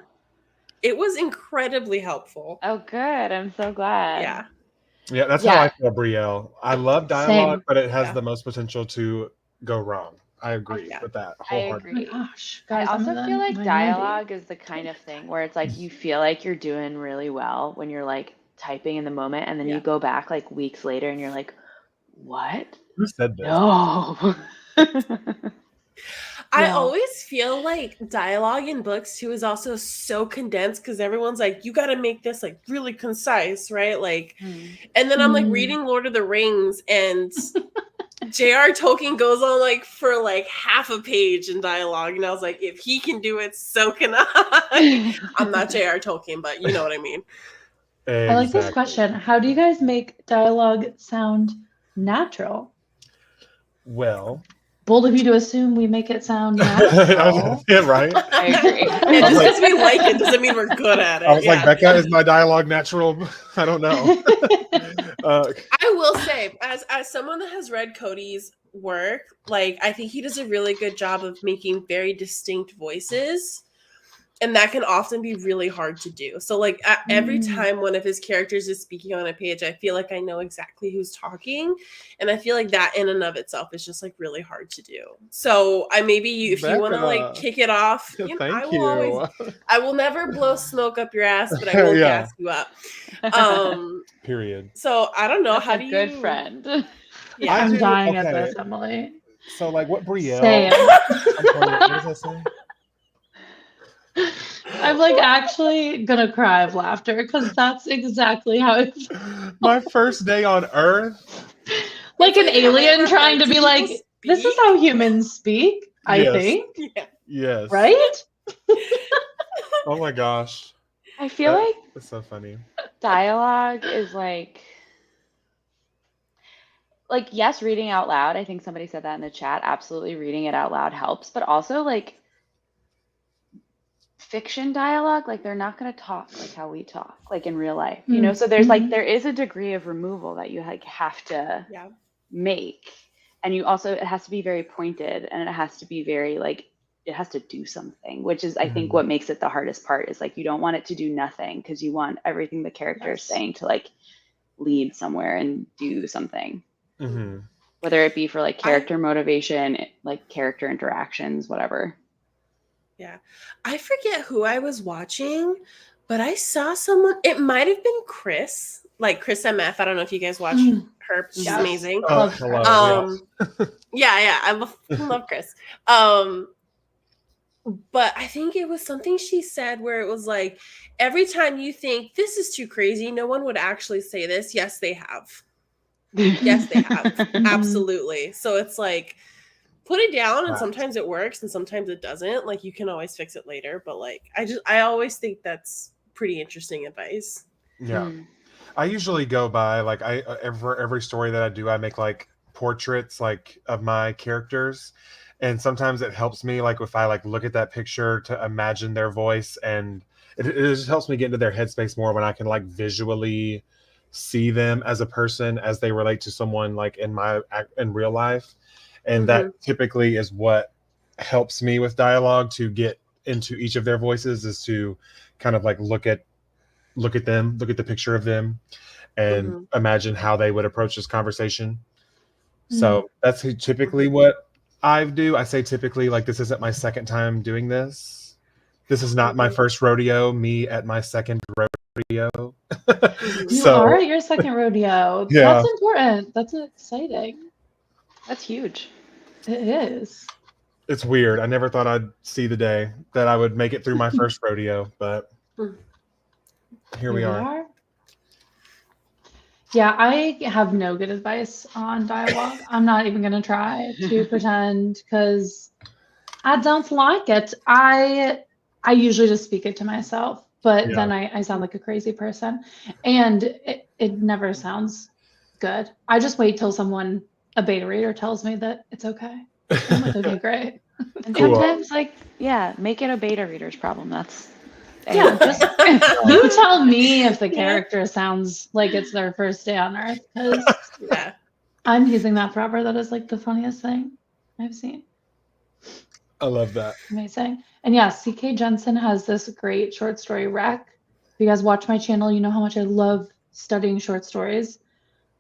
D: It was incredibly helpful.
B: Oh, good. I'm so glad.
D: Yeah.
C: Yeah, that's how I feel, Brielle. I love dialogue,
A: Same.
C: but it has
D: Yeah.
C: the most potential to go wrong. I agree
B: Yeah,
C: with that
B: I
C: wholeheartedly.
B: agree.
A: Oh my gosh,
B: I
A: guys, I'm
B: also
A: in the
B: feel like
A: minority.
B: dialogue is the kind of thing where it's like you feel like you're doing really well when you're like typing in the moment, and then
D: Yeah.
B: you go back like weeks later and you're like, what?
C: Who said this?
B: No.
D: I
A: Yeah.
D: always feel like dialogue in books too is also so condensed because everyone's like, you got to make this like really concise, right? Like, and then I'm like
A: Mm.
D: reading Lord of the Rings, and J.R. Tolkien goes on like for like half a page in dialogue, and I was like, if he can do it, so can I. I'm not J.R. Tolkien, but you know what I mean.
A: I like this
C: Exactly.
A: question. How do you guys make dialogue sound natural?
C: Well,
A: Bold of you to assume we make it sound
C: I
A: natural.
C: was- yeah, right.
B: I agree.
D: Yeah, just because we like it doesn't mean we're good at it.
C: I was
D: yeah.
C: like, Becca, is my dialogue natural? I don't know.
D: I will say, as someone that has read Cody's work, like I think he does a really good job of making very distinct voices, and that can often be really hard to do. So, like every time one of his characters is speaking on a page, I feel like I know exactly who's talking, and I feel like that in and of itself is just like really hard to do. So, if you want to like
C: Becca.
D: kick it off,
C: Thank
D: I will never blow smoke up your ass, but I will
C: Yeah.
D: gas you up.
C: Period.
D: So I don't know.
B: That's
D: How
B: a
D: do you?
B: good friend.
D: Yeah.
C: I
A: I'm
C: do-
A: dying at
C: okay.
A: this, Emily.
C: So, like, what Brielle?
A: Same.
C: I'm sorry, what does that say?
A: I'm like actually gonna cry of laughter because that's exactly how it's
C: My first day on Earth.
A: like an
D: It's like, have I
A: alien
D: ever
A: trying
D: heard
A: to be
D: people
A: like, this is
D: speak?
A: how humans speak, I
C: Yes.
A: think.
D: Yeah.
C: Yes.
A: Right?
C: Oh my gosh.
B: I feel
C: That-
B: like
C: That's so funny.
B: dialogue is like yes, reading out loud. I think somebody said that in the chat. Absolutely, reading it out loud helps, but also like fiction dialogue, like they're not going to talk like how we talk, like in real life, you know. So there's like there is a degree of removal that you like have to
D: Yeah.
B: make, and you also it has to be very pointed, and it has to be very like it has to do something, which is I think what makes it the hardest part is like you don't want it to do nothing because you want everything the character is saying to like lead somewhere and do something.
C: Mm-hmm.
B: Whether it be for like character motivation, like character interactions, whatever.
D: Yeah. I forget who I was watching, but I saw someone, it might have been Chris, like Chris MF. I don't know if you guys watch her. She's
A: Yes.
D: amazing.
C: Oh,
A: Love
C: hello.
D: Yeah, I love Chris. But I think it was something she said where it was like, every time you think this is too crazy, no one would actually say this. Yes, they have. Yes, they have. Absolutely. So it's like, put it down, and
C: Right.
D: sometimes it works and sometimes it doesn't. Like you can always fix it later, but like I always think that's pretty interesting advice.
C: Yeah. I usually go by like for every story that I do, I make like portraits like of my characters, and sometimes it helps me like if I like look at that picture to imagine their voice, and it just helps me get into their headspace more when I can like visually see them as a person as they relate to someone like in real life. And that typically is what helps me with dialogue to get into each of their voices, is to kind of like look at them, look at the picture of them, and imagine how they would approach this conversation. So that's typically what I do. I say typically, like this isn't my second time doing this. This is not my first rodeo, me at my second rodeo.
A: You are at your second rodeo.
C: Yeah.
A: That's important. That's exciting.
B: That's huge.
A: It is.
C: It's weird. I never thought I'd see the day that I would make it through my first rodeo, but here we are.
A: Yeah, I have no good advice on dialogue. I'm not even going to try to pretend because I don't like it. I usually just speak it to myself, but then I sound like a crazy person, and it never sounds good. I just wait till a beta reader tells me that it's okay. I'm like, okay, great.
B: And
C: Cool.
B: sometimes make it a beta reader's problem. That's
A: just you tell me if the character sounds like it's their first day on Earth, because I'm using that forever. That is like the funniest thing I've seen.
C: I love that.
A: Amazing. And yeah, CK Jensen has this great short story rec. If you guys watch my channel, you know how much I love studying short stories.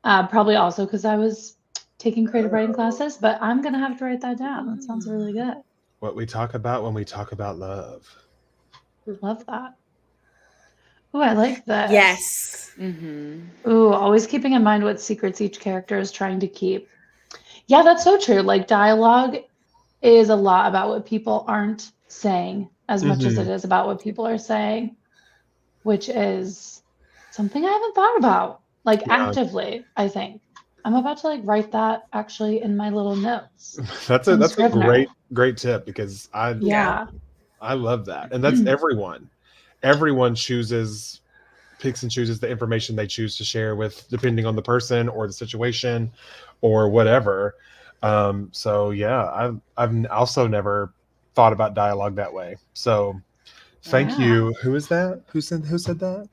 A: Probably also because I was taking creative writing classes, but I'm gonna have to write that down. That sounds really good.
C: What we talk about when we talk about love.
A: Love that. Oh, I like this.
D: Yes.
A: Ooh, always keeping in mind what secrets each character is trying to keep. Yeah, that's so true. Like dialogue is a lot about what people aren't saying as much as it is about what people are saying, which is something I haven't thought about, like actively, I think. I'm about to like write that actually in my little notes.
C: That's
A: in
C: a
A: Scrivener.
C: great tip, because I love that. And that's everyone. Everyone picks and chooses the information they choose to share with, depending on the person or the situation or whatever. So yeah, I've also never thought about dialogue that way. So thank you. Who is that? Who said that?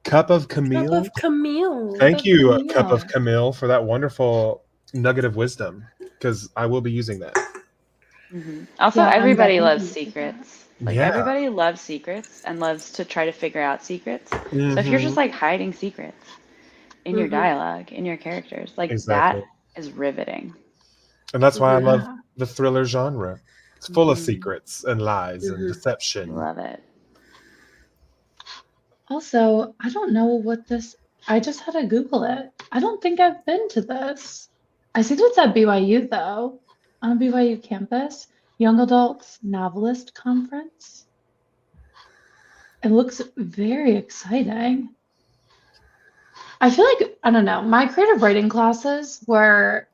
C: Cup of Camille.
D: Cup of Camille.
C: Thank you, Cup of Camille, for that wonderful nugget of wisdom, because I will be using that.
B: Also,
A: Yeah, I'm
B: everybody
A: definitely
B: loves
A: using
B: secrets.
A: that.
B: Like everybody loves secrets and loves to try to figure out secrets. So if you're just like hiding secrets in your dialogue, in your characters, like that is riveting.
C: And that's why I love the thriller genre. It's full of secrets and lies and deception.
B: Love it.
A: Also, I don't know what this, I just had to Google it. I don't think I've been to this. I think it's at BYU though, on a BYU campus, Young Adults Novelist Conference. It looks very exciting. I feel like, I don't know, my creative writing classes were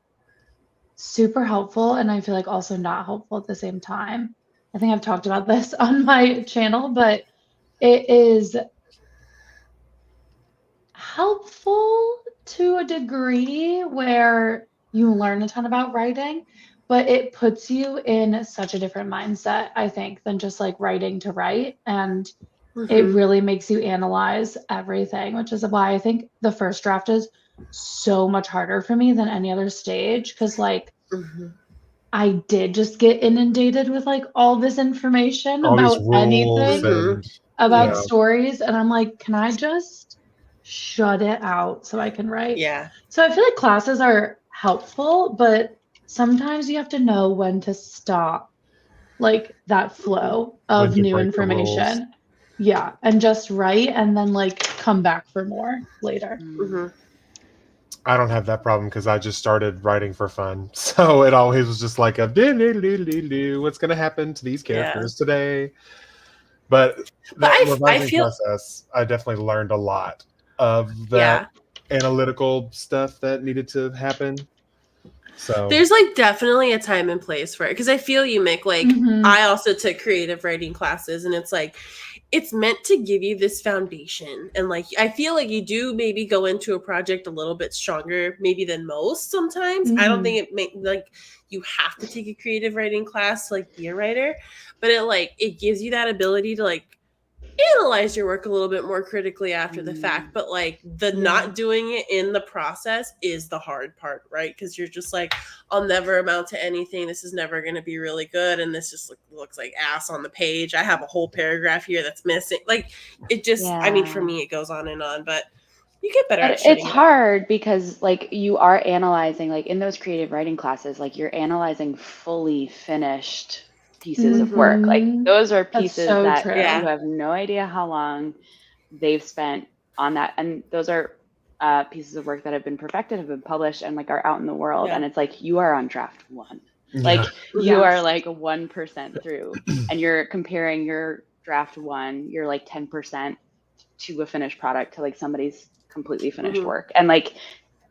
A: super helpful and I feel like also not helpful at the same time. I think I've talked about this on my channel, but it is helpful to a degree where you learn a ton about writing, but it puts you in such a different mindset, I think, than just like writing to write. And it really makes you analyze everything, which is why I think the first draft is so much harder for me than any other stage. Cause like I did just get inundated with like all this information
C: All these
A: about
C: rules
A: anything, about stories. And I'm like, can I just shut it out so I can write?
D: Yeah.
A: So I feel like classes are helpful, but sometimes you have to know when to stop like that flow of new information. Yeah, and just write and then like come back for more later.
C: I don't have that problem because I just started writing for fun. So it always was just like a what's going to happen to these characters today. But that revising process, I definitely learned a lot of that analytical stuff that needed to happen. So
D: there's like definitely a time and place for it, because I feel you, Mick. Like I also took creative writing classes, and it's like it's meant to give you this foundation, and like I feel like you do maybe go into a project a little bit stronger maybe than most sometimes. I don't think like you have to take a creative writing class to like be a writer, but it gives you that ability to like analyze your work a little bit more critically after the fact. But like the not doing it in the process is the hard part, right? Because you're just like, I'll never amount to anything, this is never going to be really good, and this just looks like ass on the page, I have a whole paragraph here that's missing. Like it just I mean, for me it goes on and on, but you get better at
B: it's hard because like you are analyzing, like in those creative writing classes, like you're analyzing fully finished pieces of work. Like those are pieces that you have no idea how long they've spent on that, and those are pieces of work that have been perfected, have been published, and like are out in the world. And it's like you are on draft one, like you are like 1% through, and you're comparing your draft one, you're like 10% to a finished product, to like somebody's completely finished work. And like,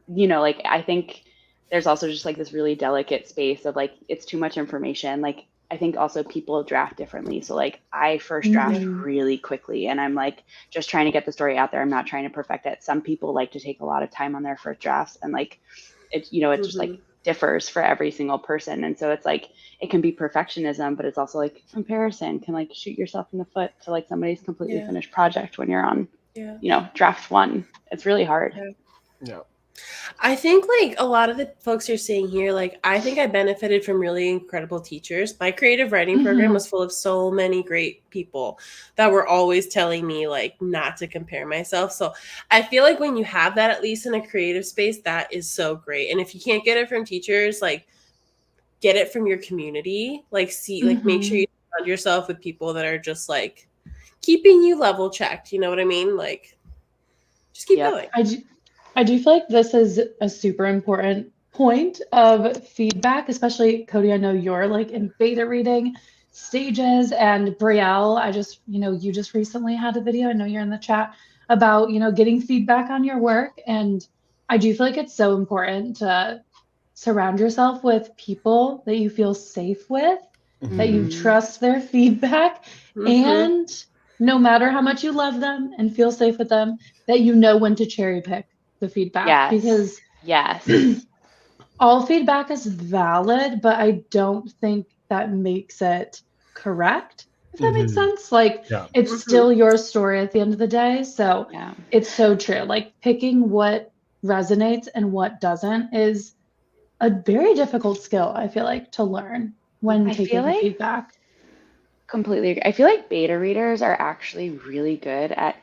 B: you know, like I think there's also just like this really delicate space of like it's too much information. Like I think also people draft differently. So like I first draft really quickly, and I'm like just trying to get the story out there. I'm not trying to perfect it. Some people like to take a lot of time on their first drafts, and like it, you know, it just like differs for every single person. And so it's like it can be perfectionism, but it's also like comparison can like shoot yourself in the foot to like somebody's completely finished project when you're on, you know, draft one. It's really hard.
C: Yeah.
D: I think like a lot of the folks you're saying here, like I think I benefited from really incredible teachers. My creative writing program
A: Mhm.
D: was full of so many great people that were always telling me like not to compare myself. So I feel like when you have that, at least in a creative space, that is so great. And if you can't get it from teachers, like get it from your community. Like see, like make sure
A: Mhm.
D: you surround yourself with people that are just like keeping you level checked. You know what I mean? Like just keep
B: Yep.
D: going.
A: I do feel like this is a super important point of feedback, especially Cody. I know you're like in beta reading stages, and Brielle, I just, you just recently had a video. I know you're in the chat about, getting feedback on your work. And I do feel like it's so important to surround yourself with people that you feel safe with, that you
B: Mhm.
A: trust their feedback,
D: Mhm.
A: and no matter how much you love them and feel safe with them, that you know when to cherry pick the feedback,
B: Yes.
A: because
B: Yes.
A: all feedback is valid, but I don't think that makes it correct, if that makes
C: Mhm.
A: sense. Like,
C: Yeah.
A: it's
D: Mhm.
A: still your story at the end of the day. So
B: Yeah.
A: it's so true. Like, picking what resonates and what doesn't is a very difficult skill, I feel like, to learn when
B: I feel
A: taking
B: like
A: feedback.
B: completely agree. I feel like beta readers are actually really good at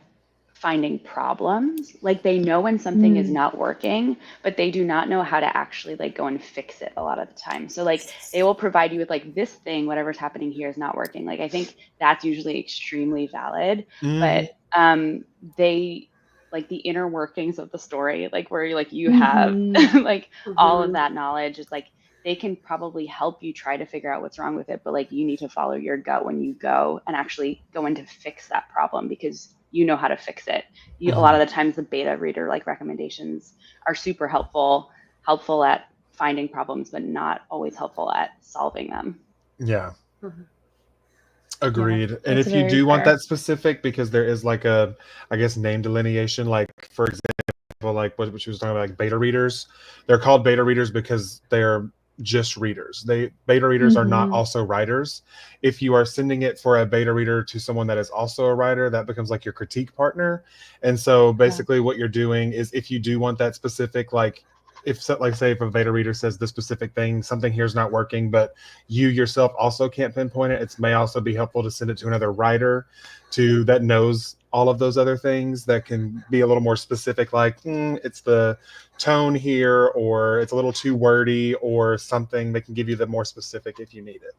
B: finding problems. Like they know when something is
A: Mm,
B: not working, but they do not know how to actually like go and fix it a lot of the time. So like they will provide you with like this thing, whatever's happening here is not working. Like I think that's usually extremely valid, but
C: Mhm.
B: they like the inner workings of the story, like where you like you have
A: mhm,
B: like all of
D: Mhm.
B: that knowledge is like they can probably help you try to figure out what's wrong with it, but like you need to follow your gut when you go and actually go in to fix that problem because you know how to fix it. A lot
C: Mhm.
B: of the times the beta reader like recommendations are super helpful at finding problems, but not always helpful at solving them.
C: Yeah.
D: Mhm.
A: yeah,
C: Agreed. And
A: that's
C: if you
A: very
C: do want
A: fair.
C: that specific, because there is like a, I guess, name delineation, like for example, like what she was talking about, like beta readers, they're called beta readers because they're just readers. Beta readers are not
A: Mhm,
C: also writers. If you are sending it for a beta reader to someone that is also a writer, that becomes like your critique partner. And so
A: yeah.
C: basically what you're doing is if you do want that specific, like if so, like say if a beta reader says the specific thing, something here is not working, but you yourself also can't pinpoint it, it may also be helpful to send it to another writer that knows all of those other things, that can be a little more specific, like it's the tone here, or it's a little too wordy, or something. They can give you the more specific if you need it.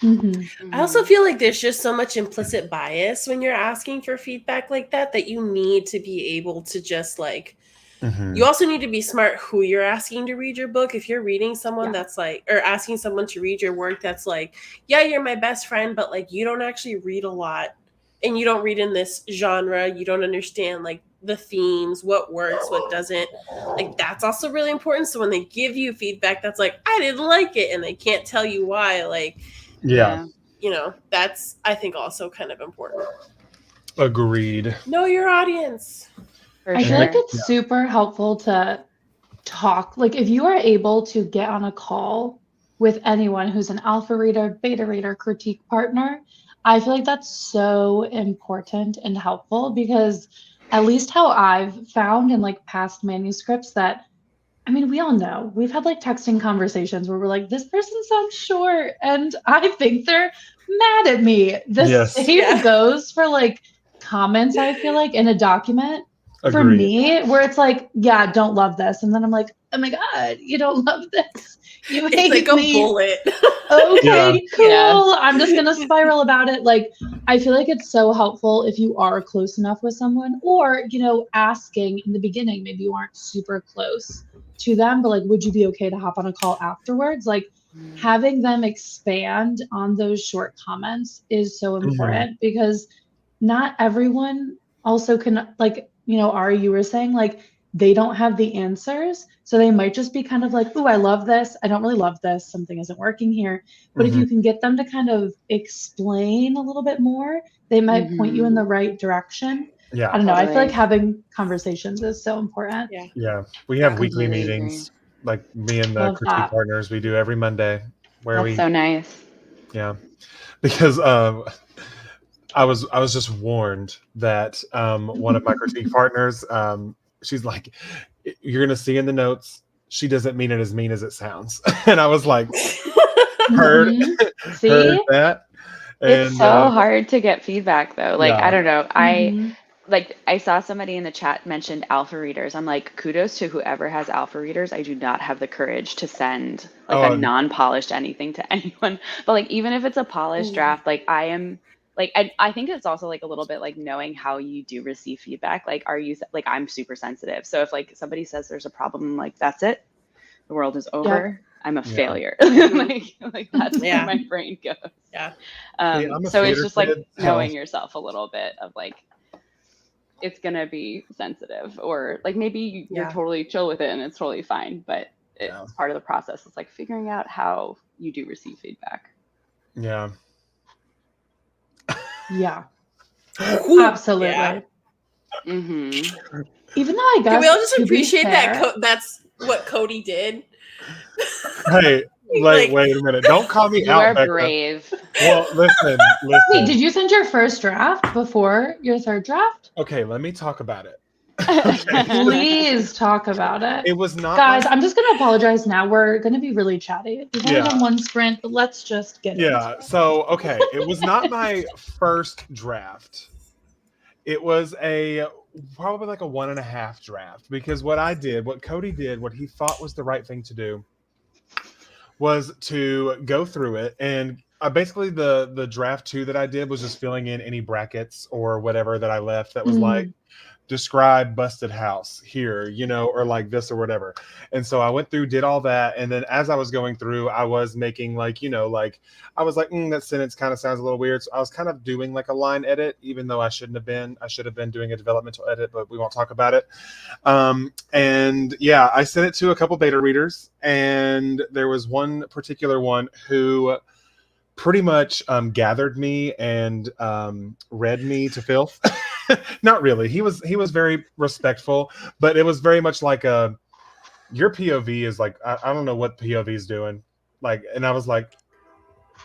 A: Mhm,
D: I also
B: Mhm.
D: feel like there's just so much implicit bias when you're asking for feedback like that that you need to be able to just like
C: Mm-hmm.
D: you also need to be smart who you're asking to read your book. If you're reading someone
A: yeah.
D: that's like or asking someone to read your work that's like, yeah, you're my best friend, but like you don't actually read a lot and you don't read in this genre, you don't understand like the themes, what works, what doesn't. Like that's also really important. So when they give you feedback that's like, I didn't like it and they can't tell you why, like
C: Yeah,
B: Yeah,
D: that's I think also kind of important.
C: agreed.
D: Know your audience.
B: for
A: I feel
C: And
A: like
B: sure.
A: it's super helpful to talk. Like, if you are able to get on a call with anyone who's an alpha reader, beta reader, critique partner, I feel like that's so important and helpful, because at least how I've found in like past manuscripts that, I mean, we all know we've had like texting conversations where we're like, this person sounds short and I think they're mad at me. The
C: yes,
A: same
D: Yeah.
A: goes for like comments, I feel like, in a document for
C: agreed.
A: me, where it's like, yeah, don't love this. And then I'm like, oh my God, you don't love this. You
D: It's like
A: hate
D: a
A: me.
D: bullet.
C: Yeah,
A: Okay,
B: Yeah.
A: cool. I'm just gonna spiral about it. Like, I feel like it's so helpful if you are close enough with someone, or, asking in the beginning, maybe you aren't super close to them, but like, would you be okay to hop on a call afterwards? Like,
B: Mm.
A: having them expand on those short comments is so
C: hmm
A: important, because not everyone also can, like, Ari, you were saying, like, they don't have the answers. So they might just be kind of like, "Ooh, I love this. I don't really love this. Something isn't working here." But if
C: hmm
A: you can get them to kind of explain a little bit more, they might point you in
B: Mhm.
A: the right direction. I
C: yeah,
A: don't know. I feel like
B: Totally.
A: having conversations is so important.
D: Yeah.
C: yeah. We have
D: Yeah.
C: weekly
B: Completely agree.
C: meetings, like me and the
A: Love
C: critique
A: that.
C: partners. We do every Monday, where
B: That's
C: we,
B: so nice.
C: yeah, because I was just warned that one of my critique partners, she's like, You're gonna see in the notes, she doesn't mean it as mean as it sounds. And I was like, heard,
A: See?
C: heard that.
B: It's
C: And
B: so hard to get feedback though. Like,
C: yeah.
B: I don't know.
A: Mhm.
B: I saw somebody in the chat mentioned alpha readers. I'm like, kudos to whoever has alpha readers. I do not have the courage to send like
C: Oh,
B: a non-polished anything to anyone. But like, even if it's a polished draft, like I am like, I think it's also like a little bit like knowing how you do receive feedback. Like, are you like, I'm super sensitive. So if like somebody says there's a problem, I'm like, that's it. The world is over. I'm a
C: Yeah.
B: failure. like that's where
D: Yeah.
B: my brain goes.
D: Yeah.
C: See, I'm a
B: So it's
C: theater
B: just like
C: kid.
B: knowing yourself a little bit of like, it's gonna be sensitive, or like maybe you're
D: Yeah.
B: totally chill with it and it's totally fine, but it's
C: Yeah.
B: part of the process. It's like figuring out how you do receive feedback.
C: Yeah.
A: Yeah,
D: Whew.
A: absolutely.
D: Yeah.
B: Mm-hmm.
A: Even though I guess
D: Can we all just
A: to be
D: appreciate that
A: fair-
D: that's what Cody did?
C: Hey,
D: Like-
C: wait a minute. Don't call me
B: You
C: out,
B: are
C: Becca.
B: brave.
C: Well, listen.
A: Wait, did you send your first draft before your third draft?
C: Okay, let me talk about it.
A: Please talk about it.
C: It was not
A: Guys,
C: my-
A: I'm just gonna apologize now. We're gonna be really chatty. We've only
C: Yeah.
A: done one sprint, but let's just get
C: Yeah.
A: into it.
C: So, okay, it was not my first draft. It was probably like a 1.5 draft, because what Cody did, what he thought was the right thing to do was to go through it. And basically the draft 2 that I did was just filling in any brackets or whatever that I left that was like, describe busted house here, or like this or whatever. And so I went through, did all that, and then as I was going through, I was making like, like I was like, that sentence kind of sounds a little weird. So I was kind of doing like a line edit, even though I shouldn't have been. I should have been doing a developmental edit, but we won't talk about it. And yeah, I sent it to a couple beta readers, and there was one particular one who pretty much gathered me and read me to filth. Not really. He was very respectful, but it was very much like your POV is like, I don't know what POV is doing. Like, and I was like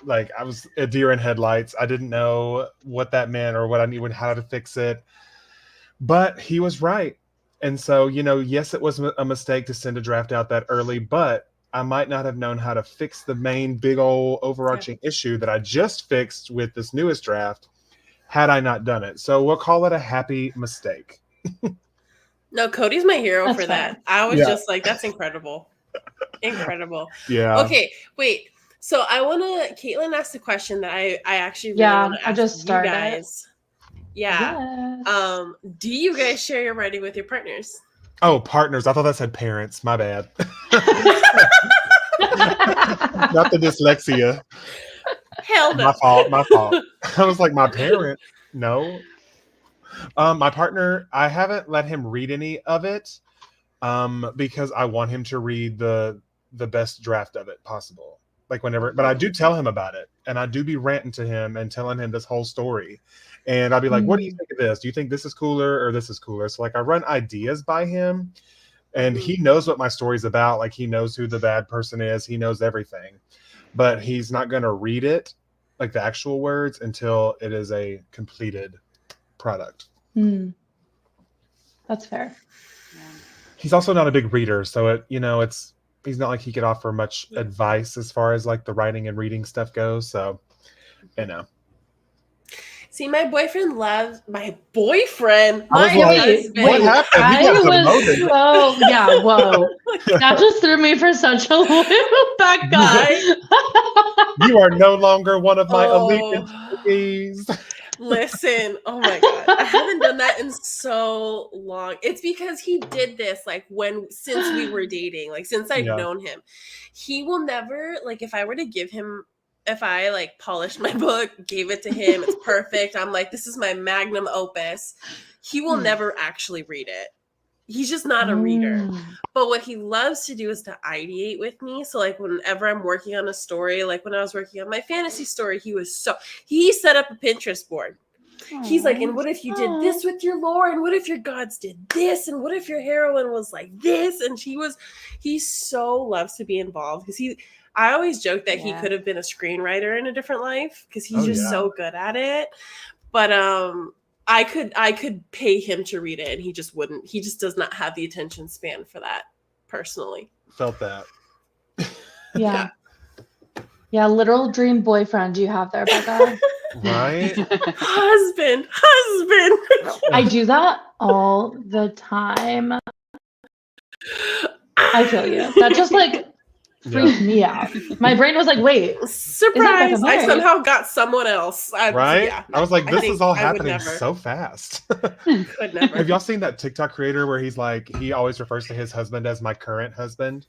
C: I was a deer in headlights. I didn't know what that meant or what I needed, how to fix it. But he was right. And so, yes, it was a mistake to send a draft out that early, but I might not have known how to fix the main big old overarching issue that I just fixed with this newest draft had I not done it. So we'll call it a happy mistake.
D: No, Cody's my hero
A: That's
D: for that.
A: fine.
D: I was
C: Yeah.
D: just like, that's incredible. Incredible.
C: Yeah.
D: Okay, wait. So Caitlin asked a question that I actually really
A: Yeah,
D: want to
A: I
D: ask
A: just
D: you
A: started.
D: guys. Yeah.
A: Yes.
D: Do you guys share your writing with your partners?
C: Oh, partners. I thought that said parents. My bad. Not the dyslexia.
D: Hell no.
C: My fault. I was like, my parent. No. My partner, I haven't let him read any of it because I want him to read the best draft of it possible. Like whenever, but I do tell him about it, and I do be ranting to him and telling him this whole story. And I'll be like, what do you think of this? Do you think this is cooler or this is cooler? So like I run ideas by him, and he knows what my story's about. Like he knows who the bad person is. He knows everything, but he's not going to read it, like the actual words, until it is a completed product.
A: That's fair.
C: He's also not a big reader, so he's not like he could offer much advice as far as like the writing and reading stuff goes. So,
D: See, my boyfriend loves my boyfriend.
C: I was
D: My
C: like,
D: husband.
C: what happened? He
A: I
C: got
A: was
C: demoted.
A: so yeah. Whoa, that just threw me for such a loop, Becca.
C: You are no longer one of my elite
D: Oh.
C: employees.
D: Listen, oh my god, I haven't done that in so long. It's because he did this like since we were dating, like since I've
C: Yeah.
D: known him. He will never, like, if I were to give him, if I like polished my book, gave it to him, it's perfect. I'm like, this is my magnum opus. He will never actually read it. He's just not a reader. But what he loves to do is to ideate with me. So like whenever I'm working on a story, like when I was working on my fantasy story, he set up a Pinterest board. He's like, and what if you did this with your lore? And what if your gods did this? And what if your heroine was like this? And he so loves to be involved because I always joke that he could have been a screenwriter in a different life because he's so good at it. But I could pay him to read it, and he just wouldn't. He just does not have the attention span for that, personally.
C: Felt that.
A: Yeah. Yeah, literal dream boyfriend you have there, Becca.
C: Right?
D: Husband.
A: I do that all the time. I feel you. That just like freaked me out. My brain was like, wait,
D: Surprise!
A: Becca
D: I
A: Murray?
D: somehow got someone else.
C: Right?
D: Yeah,
C: I was like,
D: I
C: this
D: think
C: is all
D: I would
C: happening
D: never.
C: so fast.
D: could never.
C: Have y'all seen that TikTok creator where he's like, he always refers to his husband as my current husband?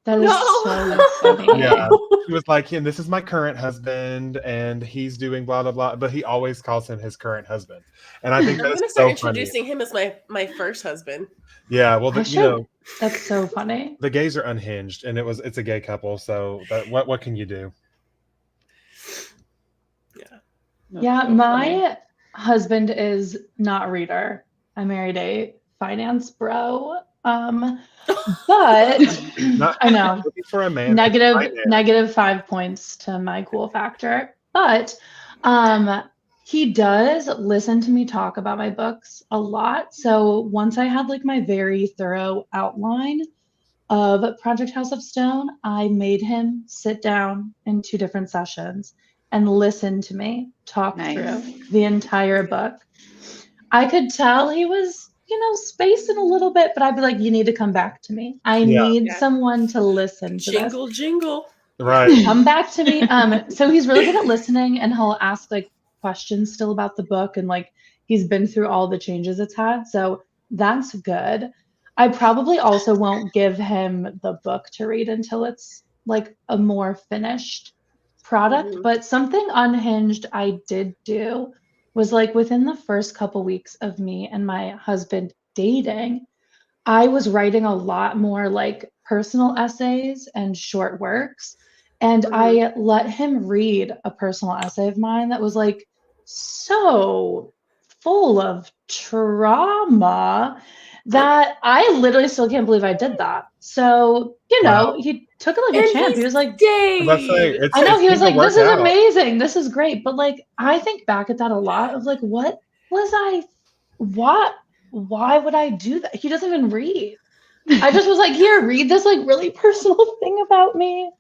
A: that is
D: No.
A: so funny.
C: Yeah. He was like, and this is my current husband, and he's doing blah blah blah, but he always calls him his current husband, and I think
D: I'm
C: that's
D: gonna
C: so
D: start
C: funny.
D: introducing him as my first husband.
C: Yeah, well,
A: I
C: you know,
A: That's so funny.
C: the gays are unhinged, and it's a gay couple, so what can you do?
A: Yeah, my husband is not a reader. I married a finance bro. But
C: Not
A: I know.
C: looking for a man.
A: Negative 5 points to my cool factor. But he does listen to me talk about my books a lot. So once I had like my very thorough outline of Project House of Stone, I made him sit down in 2 different sessions and listen to me talk through the entire book. I could tell he was, spacing a little bit, but I'd be like, you need to come back to me. I need someone to listen to
D: Jingle,
A: this.
D: jingle.
C: Right.
A: Come back to me. So he's really good at listening, and he'll ask like questions still about the book, and like he's been through all the changes it's had. So that's good. I probably also won't give him the book to read until it's like a more finished product.
D: Mhm.
A: But something unhinged I did do was like within the first couple weeks of me and my husband dating, I was writing a lot more like personal essays and short works. And I let him read a personal essay of mine that was like so full of trauma that I literally still can't believe I did that. So,
C: Wow.
A: he took it like a champ. He was like,
C: Let's say
A: I know, he was like, this is
C: out.
A: amazing. This is great. But like, I think back at that a lot of like, what would I do that? He doesn't even read. I just was like, here, read this like really personal thing about me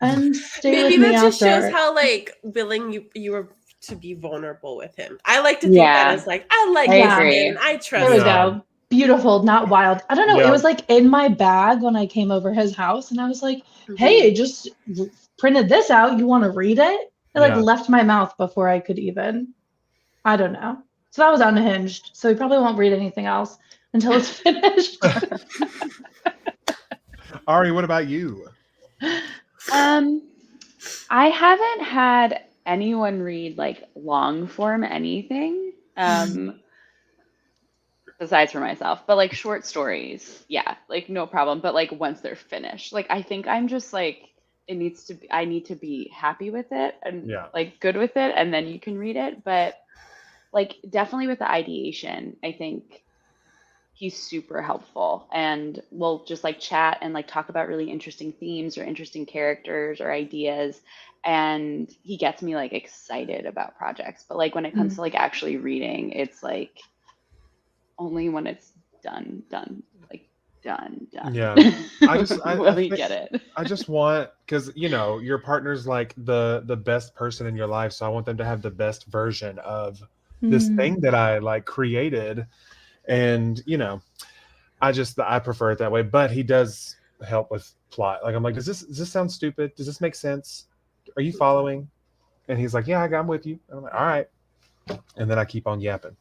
A: and stay
D: Maybe
A: with me
D: that just
A: after.
D: shows how like willing you were to be vulnerable with him. I like to think that as like, I like this man, I trust
A: There we
D: him.
A: go. Beautiful, not wild. I don't know.
C: Yeah.
A: It was like in my bag when I came over his house, and I was like, hey, just printed this out. You want to read it? It like left my mouth before I could even. I don't know. So that was unhinged. So he probably won't read anything else until it's finished.
C: Ari, what about you?
B: I haven't had anyone read like long form anything. Besides for myself, but like short stories, yeah, like no problem. But like once they're finished, like I think I'm just like I need to be happy with it and like good with it, and then you can read it. But like definitely with the ideation, I think he's super helpful, and we'll just like chat and like talk about really interesting themes or interesting characters or ideas, and he gets me like excited about projects. But like when it comes to like actually reading, it's like only when it's done.
C: Yeah. I
B: really get it.
C: I just want, because your partner's like the best person in your life, so I want them to have the best version of this thing that I like created, and I prefer it that way. But he does help with plot. Like I'm like, does this sound stupid? Does this make sense? Are you following? And he's like, yeah, I'm with you. And I'm like, all right. And then I keep on yapping.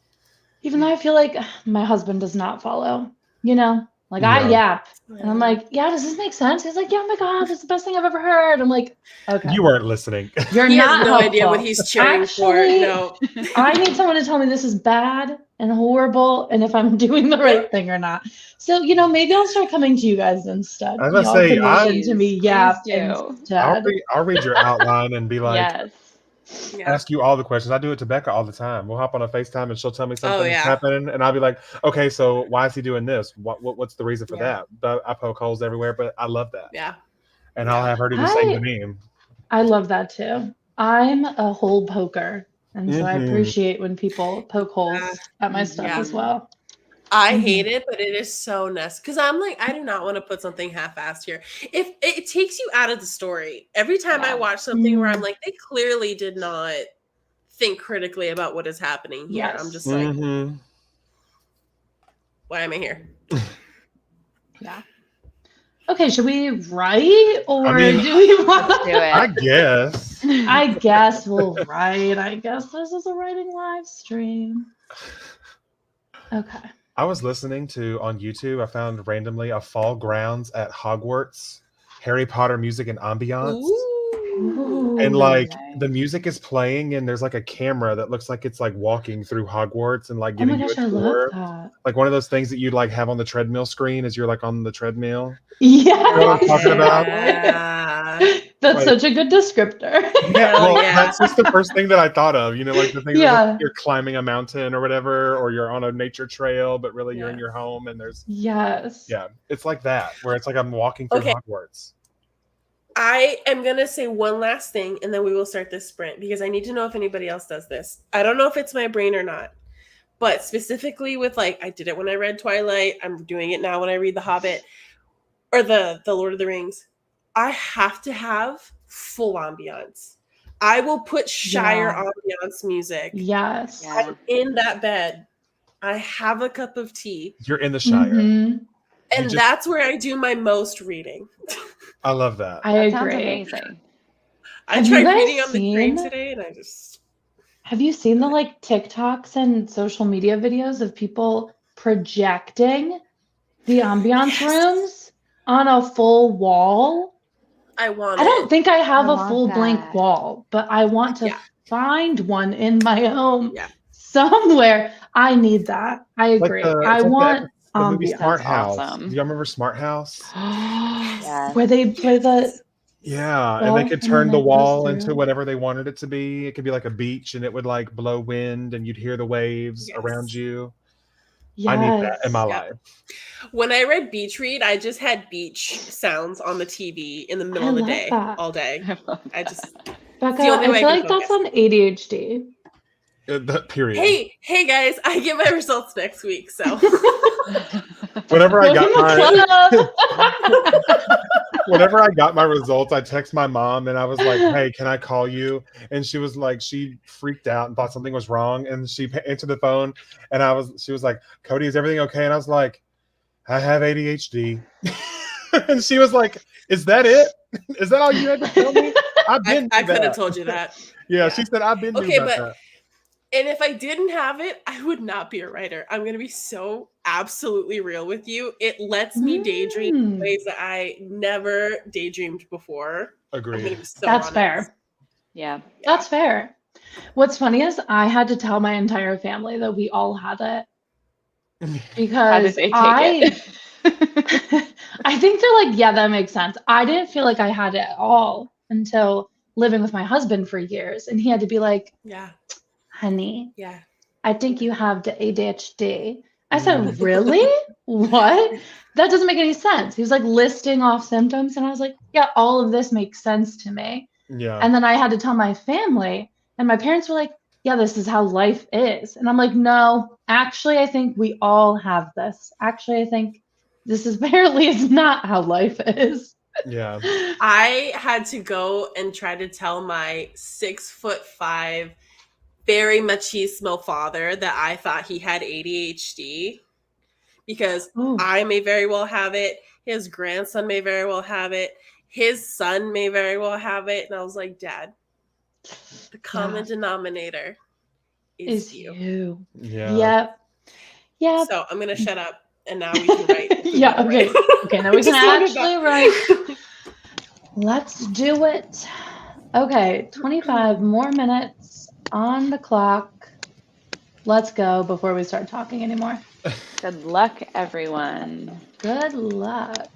A: Even though I feel like my husband does not follow, like I yap and I'm like, yeah, does this make sense? He's like, yeah, oh my God, this is the best thing I've ever heard. I'm like, okay.
C: You weren't listening.
A: You're
D: He
A: not
D: has no
A: helpful.
D: idea what he's cheering for. No.
A: I need someone to tell me this is bad and horrible and if I'm doing the right thing or not. So, maybe I'll start coming to you guys instead.
C: I was gonna say,
A: listen to me yap instead.
C: I'll read your outline and be like,
D: Yeah.
C: ask you all the questions. I do it to Becca all the time. We'll hop on a FaceTime and she'll tell me something's
D: yeah.
C: happening, and I'll be like, okay, so why is he doing this? What's the reason for that? But I poke holes everywhere, but I love that.
D: Yeah.
C: And I'll have her do the same to me.
A: I love that too. I'm a hole poker. And so I appreciate when people poke holes at my stuff as well.
D: I hate it, but it is so necessary because I'm like, I do not want to put something half-assed here. If it takes you out of the story, every time I watch something where I'm like, they clearly did not think critically about what is happening here.
A: Yes.
D: I'm just like, why am I here?
A: Yeah. Okay, should we write or do we want
B: Let's do it.
C: I guess.
A: I guess we'll write. I guess this is a writing live stream. Okay.
C: I was listening to on YouTube. I found randomly a Fall Grounds at Hogwarts, Harry Potter music and ambiance.
A: Ooh.
C: And like
B: Nice.
C: the music is playing, and there's like a camera that looks like it's like walking through Hogwarts and like giving
A: Oh my gosh,
C: you
A: I
C: a tour.
A: love that.
C: Like one of those things that you like have on the treadmill screen as you're like on the treadmill.
A: Yes.
C: You know what I'm talking about?
A: That's
C: Like-
A: such a good descriptor.
C: Yeah, well,
D: yeah.
C: that's just the first thing that I thought of. You know, like the thing that
A: Yeah.
C: like you're climbing a mountain or whatever, or you're on a nature trail, but really you're in
D: Yeah.
C: your home and there's
A: Yes.
C: yeah, it's like that where it's like I'm walking through
D: Okay.
C: Hogwarts.
D: I am going to say one last thing and then we will start this sprint because I need to know if anybody else does this. I don't know if it's my brain or not, but specifically with like, I did it when I read Twilight. I'm doing it now when I read The Hobbit or the Lord of the Rings. I have to have full ambiance. I will put Shire ambiance music.
A: Yes.
B: Yeah.
D: I'm in that bed. I have a cup of tea.
C: You're in the Shire.
A: Mhm.
D: And
C: just-
D: that's where I do my most reading.
C: I love that.
A: I
B: That sounds
A: agree.
B: amazing.
D: I
A: Have you
D: tried
A: guys
D: reading on the train
A: seen-
D: today and I just
A: Have you seen the like TikToks and social media videos of people projecting the ambiance
D: Yes.
A: rooms on a full wall?
D: I want
A: I don't
D: it.
A: think I have
B: I
A: a
B: want
A: full blank
B: that.
A: wall, but I want to
D: Yeah.
A: find one in my home
D: Yeah.
A: somewhere. I need that. I
C: Like
A: agree.
C: the-
A: I
C: it's like
A: want
C: The movie
A: ambiance.
C: Smart
B: That's
C: House.
B: awesome.
C: Do y'all remember Smart House?
B: Yes.
A: Where they play the
C: Yeah, and
A: Well,
C: they could
A: and
C: turn
A: then
C: the
A: it goes
C: wall into
A: through.
C: whatever they wanted it to be. It could be like a beach, and it would like blow wind, and you'd hear the waves
D: Yes.
C: around you.
A: yes.
C: I need that in my
D: Yep.
C: life.
D: When I read Beach Read, I just had beach sounds on the TV in the middle of the
A: love
D: day,
A: that.
D: all day.
B: I
D: I just
A: Becca,
D: the only
A: I
D: way I
A: feel
D: can
A: like that's
D: focus.
A: on ADHD.
C: That period.
D: hey guys, I get my results next week, so
C: Whenever I got
A: Welcome
C: my
A: to club.
C: whenever I got my results, I text my mom and I was like, "Hey, can I call you?" And she was like, she freaked out and thought something was wrong, and she answered the phone, and she was like, "Cody, is everything okay?" And I was like, "I have ADHD," and she was like, "Is that it? Is that all you had to tell me?" I've been.
D: I
C: through
D: could have
C: that.
D: told you that.
C: Yeah,
D: Yeah.
C: she said I've been.
D: Okay,
C: through
D: but
C: that.
D: And if I didn't have it, I would not be a writer. I'm going to be so absolutely real with you. It lets me daydream in ways that I never daydreamed before. I'm going to
C: Agreed.
D: be so
A: That's
D: honest.
A: fair.
B: Yeah.
A: That's fair. What's funny is I had to tell my entire family that we all had it
B: How did
A: because
B: they take it?
A: I think they're like, yeah, that makes sense. I didn't feel like I had it at all until living with my husband for years, and he had to be like,
D: Yeah.
A: honey,
D: Yeah.
A: I think you have the ADHD. I said, really? What? That doesn't make any sense. He was like listing off symptoms, and I was like, yeah, all of this makes sense to me.
C: Yeah.
A: And then I had to tell my family, and my parents were like, yeah, this is how life is. And I'm like, no, actually, I think we all have this. Actually, I think this is apparently is not how life is.
C: Yeah.
D: I had to go and try to tell my 6'5", very machismo father that I thought he had ADHD because
A: Ooh.
D: I may very well have it. His grandson may very well have it. His son may very well have it. And I was like, Dad, the common denominator is you.
C: Yeah.
A: Yep. Yep.
D: So I'm going to shut up and now we can write.
A: Yeah, okay. Okay, now we can
D: Just wanted
A: actually
D: that.
A: write. Let's do it. Okay, 25 more minutes on the clock. Let's go before we start talking anymore.
B: Good luck, everyone.
A: Good luck.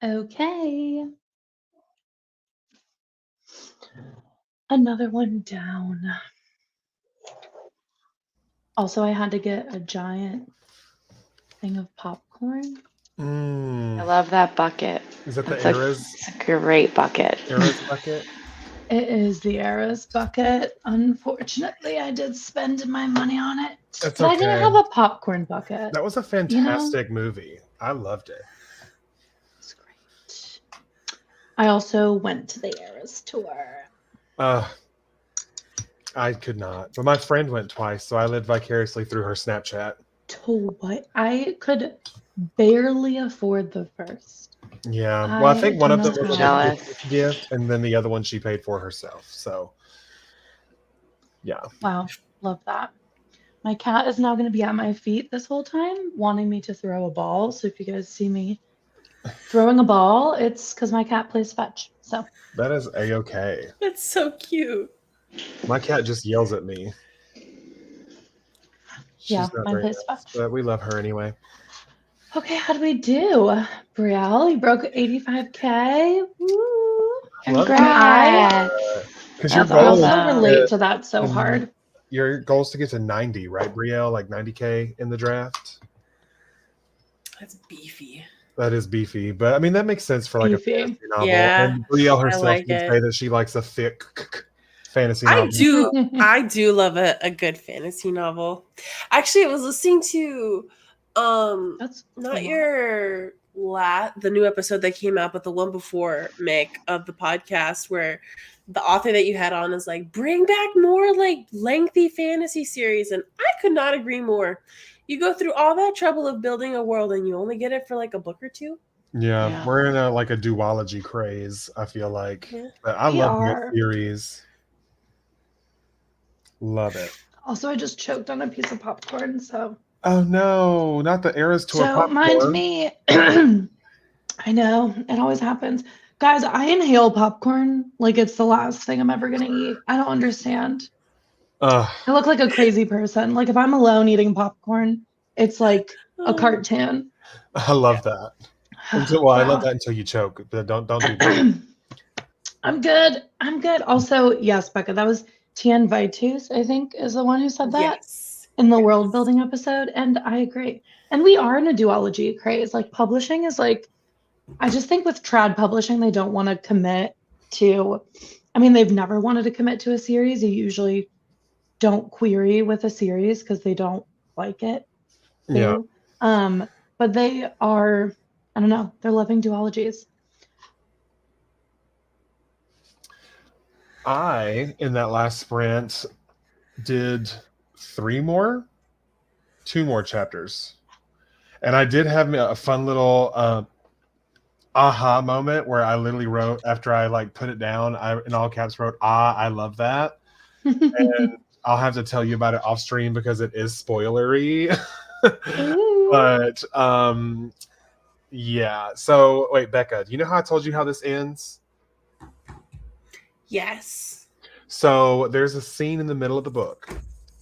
A: Okay. Another one down. Also, I had to get a giant thing of popcorn.
B: I love that bucket.
C: Is that the
B: That's
C: Eras
B: a great bucket.
C: bucket?
A: It is the Eras bucket. Unfortunately, I did spend my money on it.
C: That's
A: but I didn't
C: okay.
A: have a popcorn bucket.
C: That was a fantastic movie. I loved it.
A: It's great. I also went to the Eras tour.
C: I could not, but my friend went twice, so I lived vicariously through her Snapchat.
A: To what? I could barely afford the first.
C: Yeah, well, I think one of them was
B: Jealous.
C: a gift gift, and then the other one she paid for herself. So, yeah.
A: Wow, love that. My cat is now going to be at my feet this whole time, wanting me to throw a ball. So if you guys see me throwing a ball, it's because my cat plays fetch. So
C: That is a-okay.
D: That's so cute.
C: My cat just yells at me.
A: yeah,
C: She's not
A: mine
C: very
A: plays
C: nice,
A: fetch.
C: but we love her anyway.
A: Okay, how do we do? Brielle, you broke 85K. Woo.
B: Congrats.
C: Because your
B: That's
C: goal
A: I
B: awesome.
A: also relate to that so hard.
C: Your goal is to get to 90, right, Brielle? Like 90K in the draft?
D: That's beefy.
C: That is beefy, but I mean that makes sense for like
A: Beefy.
C: a fantasy novel.
D: Yeah,
C: And Brielle herself
D: like
C: did
D: it.
C: say that she likes a thick fantasy
D: I
C: novel.
D: I do love a good fantasy novel. Actually, I was listening to
A: That's
D: not
A: a lot.
D: your the new episode that came out, but the one before, Mick, of the podcast, where the author that you had on is like, bring back more like lengthy fantasy series, and I could not agree more. You go through all that trouble of building a world and you only get it for like a book or two.
C: Yeah, we're in a duology craze, I feel like.
D: Yeah.
C: But I
A: We
C: love
A: are.
C: that series. Love it.
A: Also, I just choked on a piece of popcorn, so
C: Oh no, not the Eras Tour
A: don't
C: popcorn.
A: mind me. I know, it always happens. Guys, I inhale popcorn like it's the last thing I'm ever gonna eat. I don't understand. I look like a crazy person. Like if I'm alone eating popcorn, it's like a cartoon.
C: I love that. Well, I love that until you choke, but don't do that.
A: I'm good. I'm good. Also, yes, Becca, that was Tian Vitus, I think, is the one who said that
D: Yes.
A: in the world building episode. And I agree. And we are in a duology craze. Like publishing is like, I just think with trad publishing, they don't want to commit to, I mean, they've never wanted to commit to a series. You usually don't query with a series because they don't like it.
C: Yeah.
A: But they are, I don't know, they're loving duologies.
C: I, in that last sprint, did 2 more chapters. And I did have a fun little aha moment where I literally wrote, after I like put it down, I in all caps wrote, I love that. And I'll have to tell you about it off stream because it is spoilery. But yeah. So wait, Becca, do you know how I told you how this ends?
D: Yes.
C: So there's a scene in the middle of the book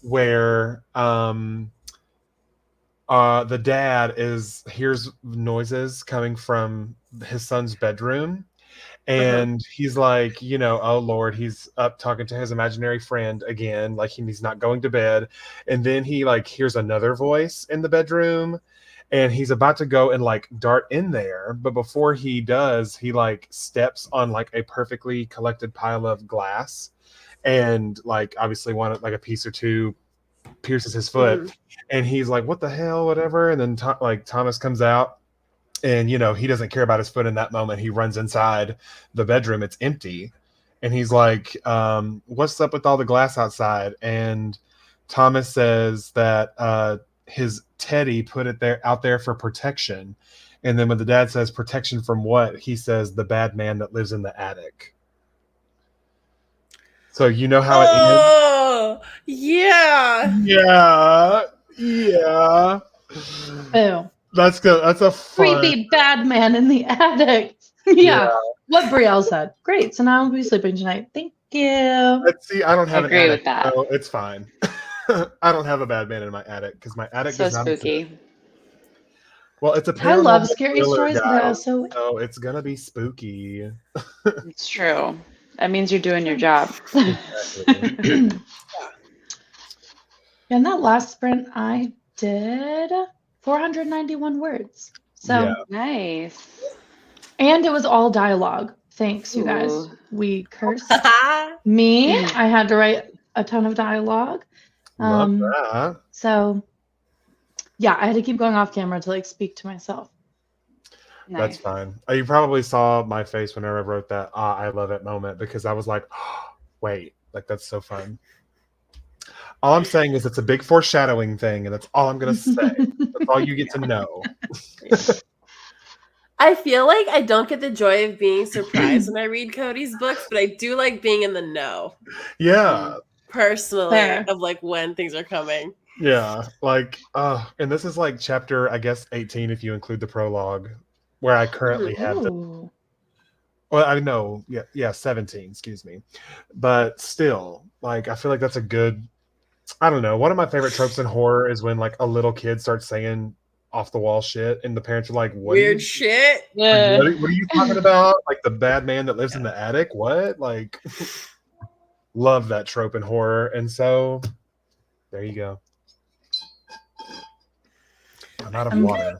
C: where the dad hears noises coming from his son's bedroom, and he's like, oh Lord, he's up talking to his imaginary friend again, like he's not going to bed. And then he like hears another voice in the bedroom, and he's about to go and like dart in there, but before he does, he like steps on like a perfectly collected pile of glass, and like obviously a piece or two pierces his foot, and he's like, what the hell, whatever. And then Thomas comes out, and he doesn't care about his foot in that moment. He runs inside the bedroom, it's empty, and he's like, what's up with all the glass outside? And Thomas says that his Teddy put it out there for protection. And then when the dad says protection from what, he says the bad man that lives in the attic. So you know how it ends?
D: Oh, yeah.
C: Yeah.
A: Boo.
C: That's good. That's a fun.
A: Creepy bad man in the attic. Yeah. What Brielle said. Great. So now I'll be sleeping tonight. Thank you.
C: Let's see. I don't have
B: I agree with that.
C: So it's fine. I don't have a bad man in my attic because my attic
B: So
C: does not
B: spooky.
C: exist. Well, it's a
A: I love
C: paranormal
A: scary
C: thriller,
A: stories, but I
C: guys,
A: also
C: so it's gonna be spooky.
B: It's true. That means you're doing your job.
C: Exactly.
A: in that last sprint I did 491 words.
C: Yeah.
A: So,
B: Nice.
A: and it was all dialogue. Thanks, you guys.
B: Ooh.
A: We cursed
D: I
A: me. I had to write a ton of dialogue.
C: Love that.
A: So yeah, I had to keep going off camera to like speak to myself.
C: That's
B: Nice.
C: fine. You probably saw my face whenever I wrote that I love it moment because I was like, oh, wait, like that's so fun. All I'm saying is it's a big foreshadowing thing, and that's all I'm gonna say. That's all you get to know.
D: feel like I don't get the joy of being surprised when I read Cody's books, but I do like being in the know
C: Yeah.
D: personally
A: Fair.
D: of like when things are coming.
C: Yeah. Like, and this is like chapter, I guess, 18 if you include the prologue, where I currently have the
A: Ooh.
C: well, I know, yeah, 17, excuse me. But still, like I feel like that's a good I don't know. One of my favorite tropes in horror is when like a little kid starts saying off the wall shit and the parents are like, what are
D: Weird
C: you
D: shit.
C: what are you talking about? Like the bad man that lives in the attic? What? Like love that trope in horror. And so there you go. I'm out of
A: I'm-
C: water.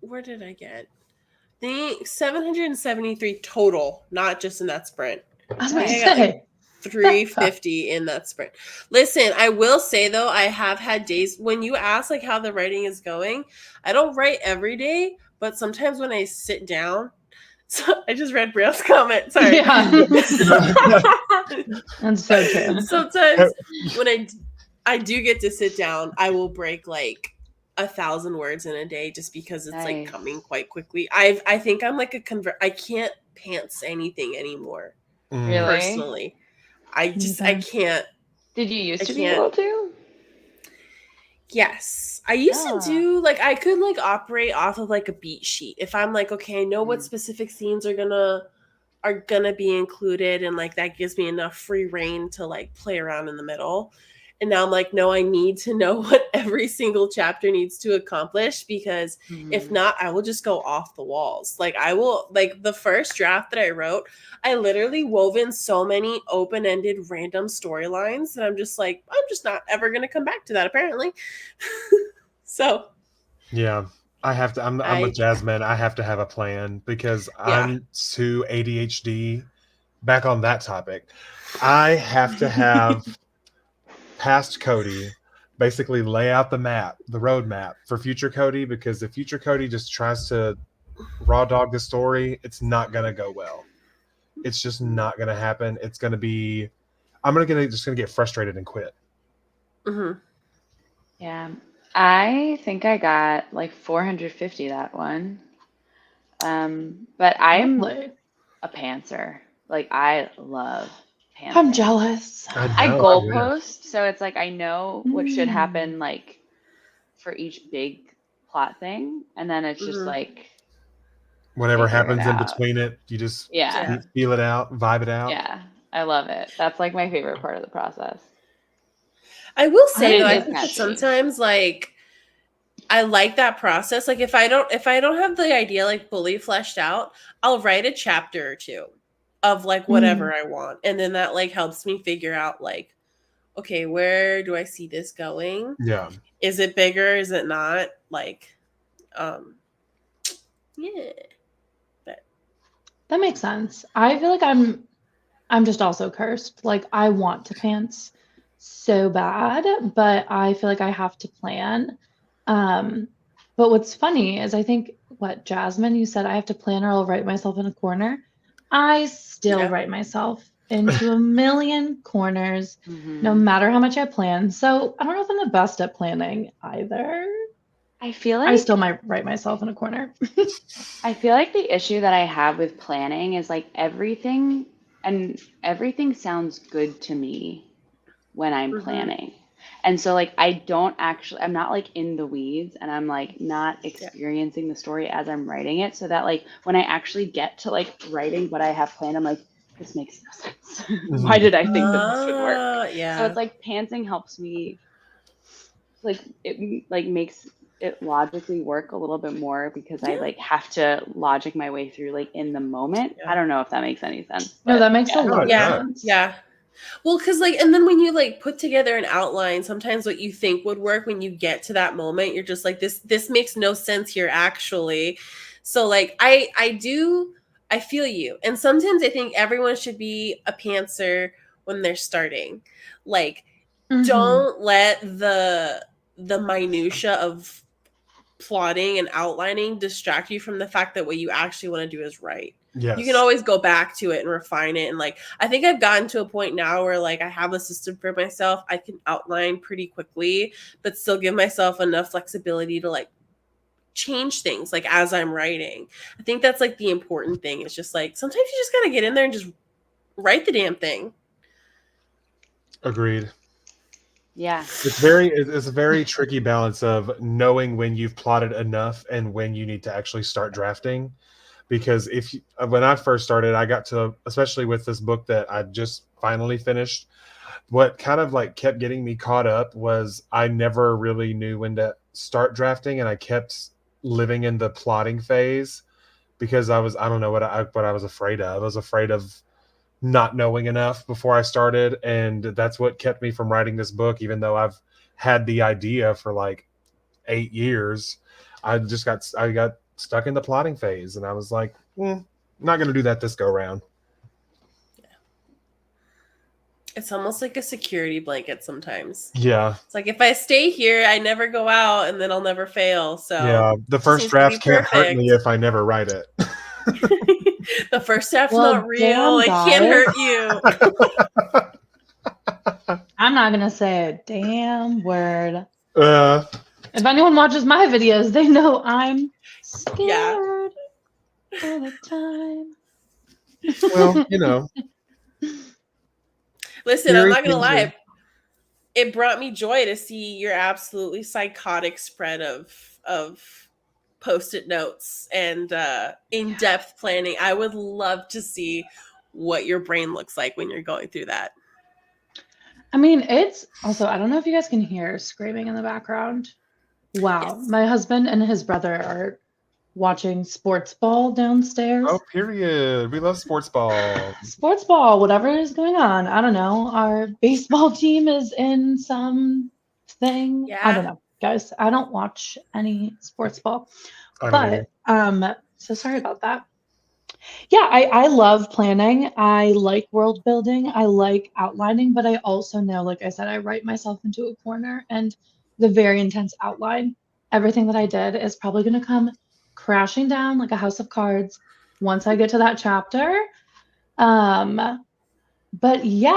D: Where did I get? I think 773 total, not just in that sprint.
A: I was about to
D: I got,
A: say.
D: 350 in that sprint. Listen, I will say though, I have had days when you ask like how the writing is going. I don't write every day, but sometimes when I sit down, so I just read Brielle's comment. Sorry.
A: Yeah. That's so true.
D: Sometimes when I do get to sit down, I will break like 1,000 words in a day just because it's like
B: Nice.
D: coming quite quickly. I think I'm like a convert. I can't pants anything anymore
B: Really?
D: personally. I can't.
B: Did you used
D: I
B: to be
D: can't-
B: able to?
D: Yes, I used
B: Yeah.
D: to do like I could like operate off of like a beat sheet. If I'm like, okay, I know what specific scenes are gonna be included, and like that gives me enough free reign to like play around in the middle. And now I'm like, no, I need to know what every single chapter needs to accomplish because if not, I will just go off the walls. Like I will like the first draft that I wrote, I literally wove in so many open-ended random storylines that I'm just like, I'm just not ever gonna come back to that apparently. So
C: Yeah. I have to I'm with Jasmine. I have to have a plan because I'm too ADHD. Back on that topic. I have to have past Cody basically lay out the map, the roadmap for future Cody, because if future Cody just tries to raw dog the story, it's not gonna go well. It's just not gonna happen. It's gonna be I'm just gonna get frustrated and quit.
D: Mhm.
B: Yeah. I think I got like 450 that one. But I'm
A: Lovely.
B: a pantser. Like I love pantsing.
A: I'm jealous.
B: I
C: know,
B: goalpost, so it's like I know what should
A: Mm.
B: happen like for each big plot thing, and then it's just
D: Mhm.
B: like
C: whatever
B: figure it
C: happens in
B: out.
C: between it, you just
B: Yeah.
C: feel it out, vibe it out.
B: Yeah, I love it. That's like my favorite part of the process.
D: I will say
B: It
D: though, I
B: is
D: think that
B: catchy.
D: sometimes like I like that process. Like if I don't have the idea like fully fleshed out, I'll write a chapter or two of like whatever I want. And then that like helps me figure out like, okay, where do I see this going?
C: Yeah.
D: Is it bigger? Is it not? Like yeah.
A: That makes sense. I feel like I'm just also cursed. Like I want to pants so bad, but I feel like I have to plan. But what's funny is I think Jasmine, you said I have to plan or I'll write myself in a corner. I still write myself into a million corners, no matter how much I plan. So I don't know if I'm the best at planning either.
B: I feel like
A: I still might write myself in a corner.
B: I feel like the issue that I have with planning is like everything sounds good to me when I'm planning. And so like I'm not like in the weeds and I'm like not experiencing the story as I'm writing it, so that like when I actually get to like writing what I have planned, I'm like, this makes no sense. Why did I think that this would work?
D: Yeah.
B: So it's like pantsing helps me like it like makes it logically work a little bit more because I like have to logic my way through like in the moment.
D: Yeah.
B: I don't know if that makes any sense.
A: No,
B: but
A: that makes a lot of
D: Yeah,
A: sense.
D: yeah. Well, because like, and then when you like put together an outline, sometimes what you think would work, when you get to that moment, you're just like, this makes no sense here, actually. So like, I feel you, and sometimes I think everyone should be a pantser when they're starting. Like,
A: Mhm.
D: don't let the minutia of plotting and outlining distract you from the fact that what you actually want to do is right.
C: Yes.
D: You can always go back to it and refine it. And like, I think I've gotten to a point now where like I have a system for myself. I can outline pretty quickly, but still give myself enough flexibility to like change things like as I'm writing. I think that's like the important thing. It's just like, sometimes you just got to get in there and just write the damn thing.
C: Agreed.
B: Yeah.
C: It's a very tricky balance of knowing when you've plotted enough and when you need to actually start drafting. Because when I first started, I got to, especially with this book that I just finally finished, what kind of like kept getting me caught up was I never really knew when to start drafting, and I kept living in the plotting phase because I don't know what I was afraid of. I was afraid of not knowing enough before I started, and that's what kept me from writing this book, even though I've had the idea for like 8 years. I got stuck in the plotting phase, and I was like, I'm not going to do that this go round.
D: It's almost like a security blanket sometimes.
C: Yeah.
D: It's like, if I stay here, I never go out, and then I'll never fail. So
C: yeah, the first draft can't hurt me if I never write it.
D: The first draft's
A: Well,
D: not real.
A: damn,
D: It can't
A: guys.
D: hurt you.
A: I'm not gonna say a damn word.
C: Uh,
A: If anyone watches my videos, they know I'm scared
D: Yeah.
A: all the time.
C: well, you know,
D: Listen, I'm
C: Scary
D: not gonna
C: things
D: lie.
C: are-
D: It brought me joy to see your absolutely psychotic spread of post-it notes and in-depth planning. I would love to see what your brain looks like when you're going through that.
A: I mean, it's also, I don't know if you guys can hear screaming in the background. Wow.
D: Yes.
A: My husband and his brother are watching sports ball downstairs.
C: oh, period. We love sports ball.
A: Sports ball, whatever is going on. I don't know. Our baseball team is in some thing.
D: Yeah.
A: I don't know, guys. I don't watch any sports ball.
C: I don't either.
A: But so sorry about that. Yeah, I love planning. I like world building. I like outlining, but I also know, like I said, I write myself into a corner, and the very intense outline, everything that I did is probably going to come crashing down like a house of cards once I get to that chapter. But yeah,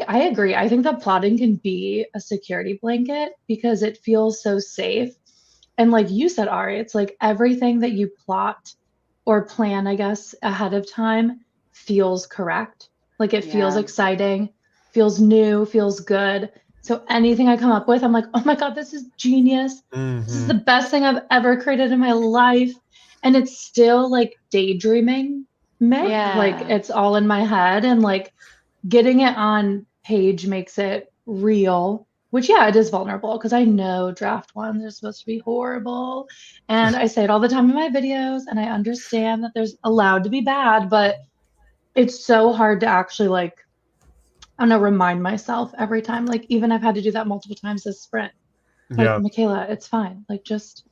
A: I agree. I think that plotting can be a security blanket because it feels so safe. And like you said, Ari, it's like everything that you plot or plan, I guess, ahead of time feels correct. Like it feels
B: Yeah.
A: exciting, feels new, feels good. So anything I come up with, I'm like, oh my God, this is genius. This is
C: Mhm.
A: the best thing I've ever created in my life. And it's still like daydreaming me.
B: Yeah.
A: Like it's all in my head, and like getting it on page makes it real, which yeah, it is vulnerable because I know draft ones are supposed to be horrible. And I say it all the time in my videos, and I understand that there's allowed to be bad, but it's so hard to actually like, I don't know, remind myself every time. Like even I've had to do that multiple times this sprint. Like,
C: Yeah.
A: Michaela, it's fine. Like just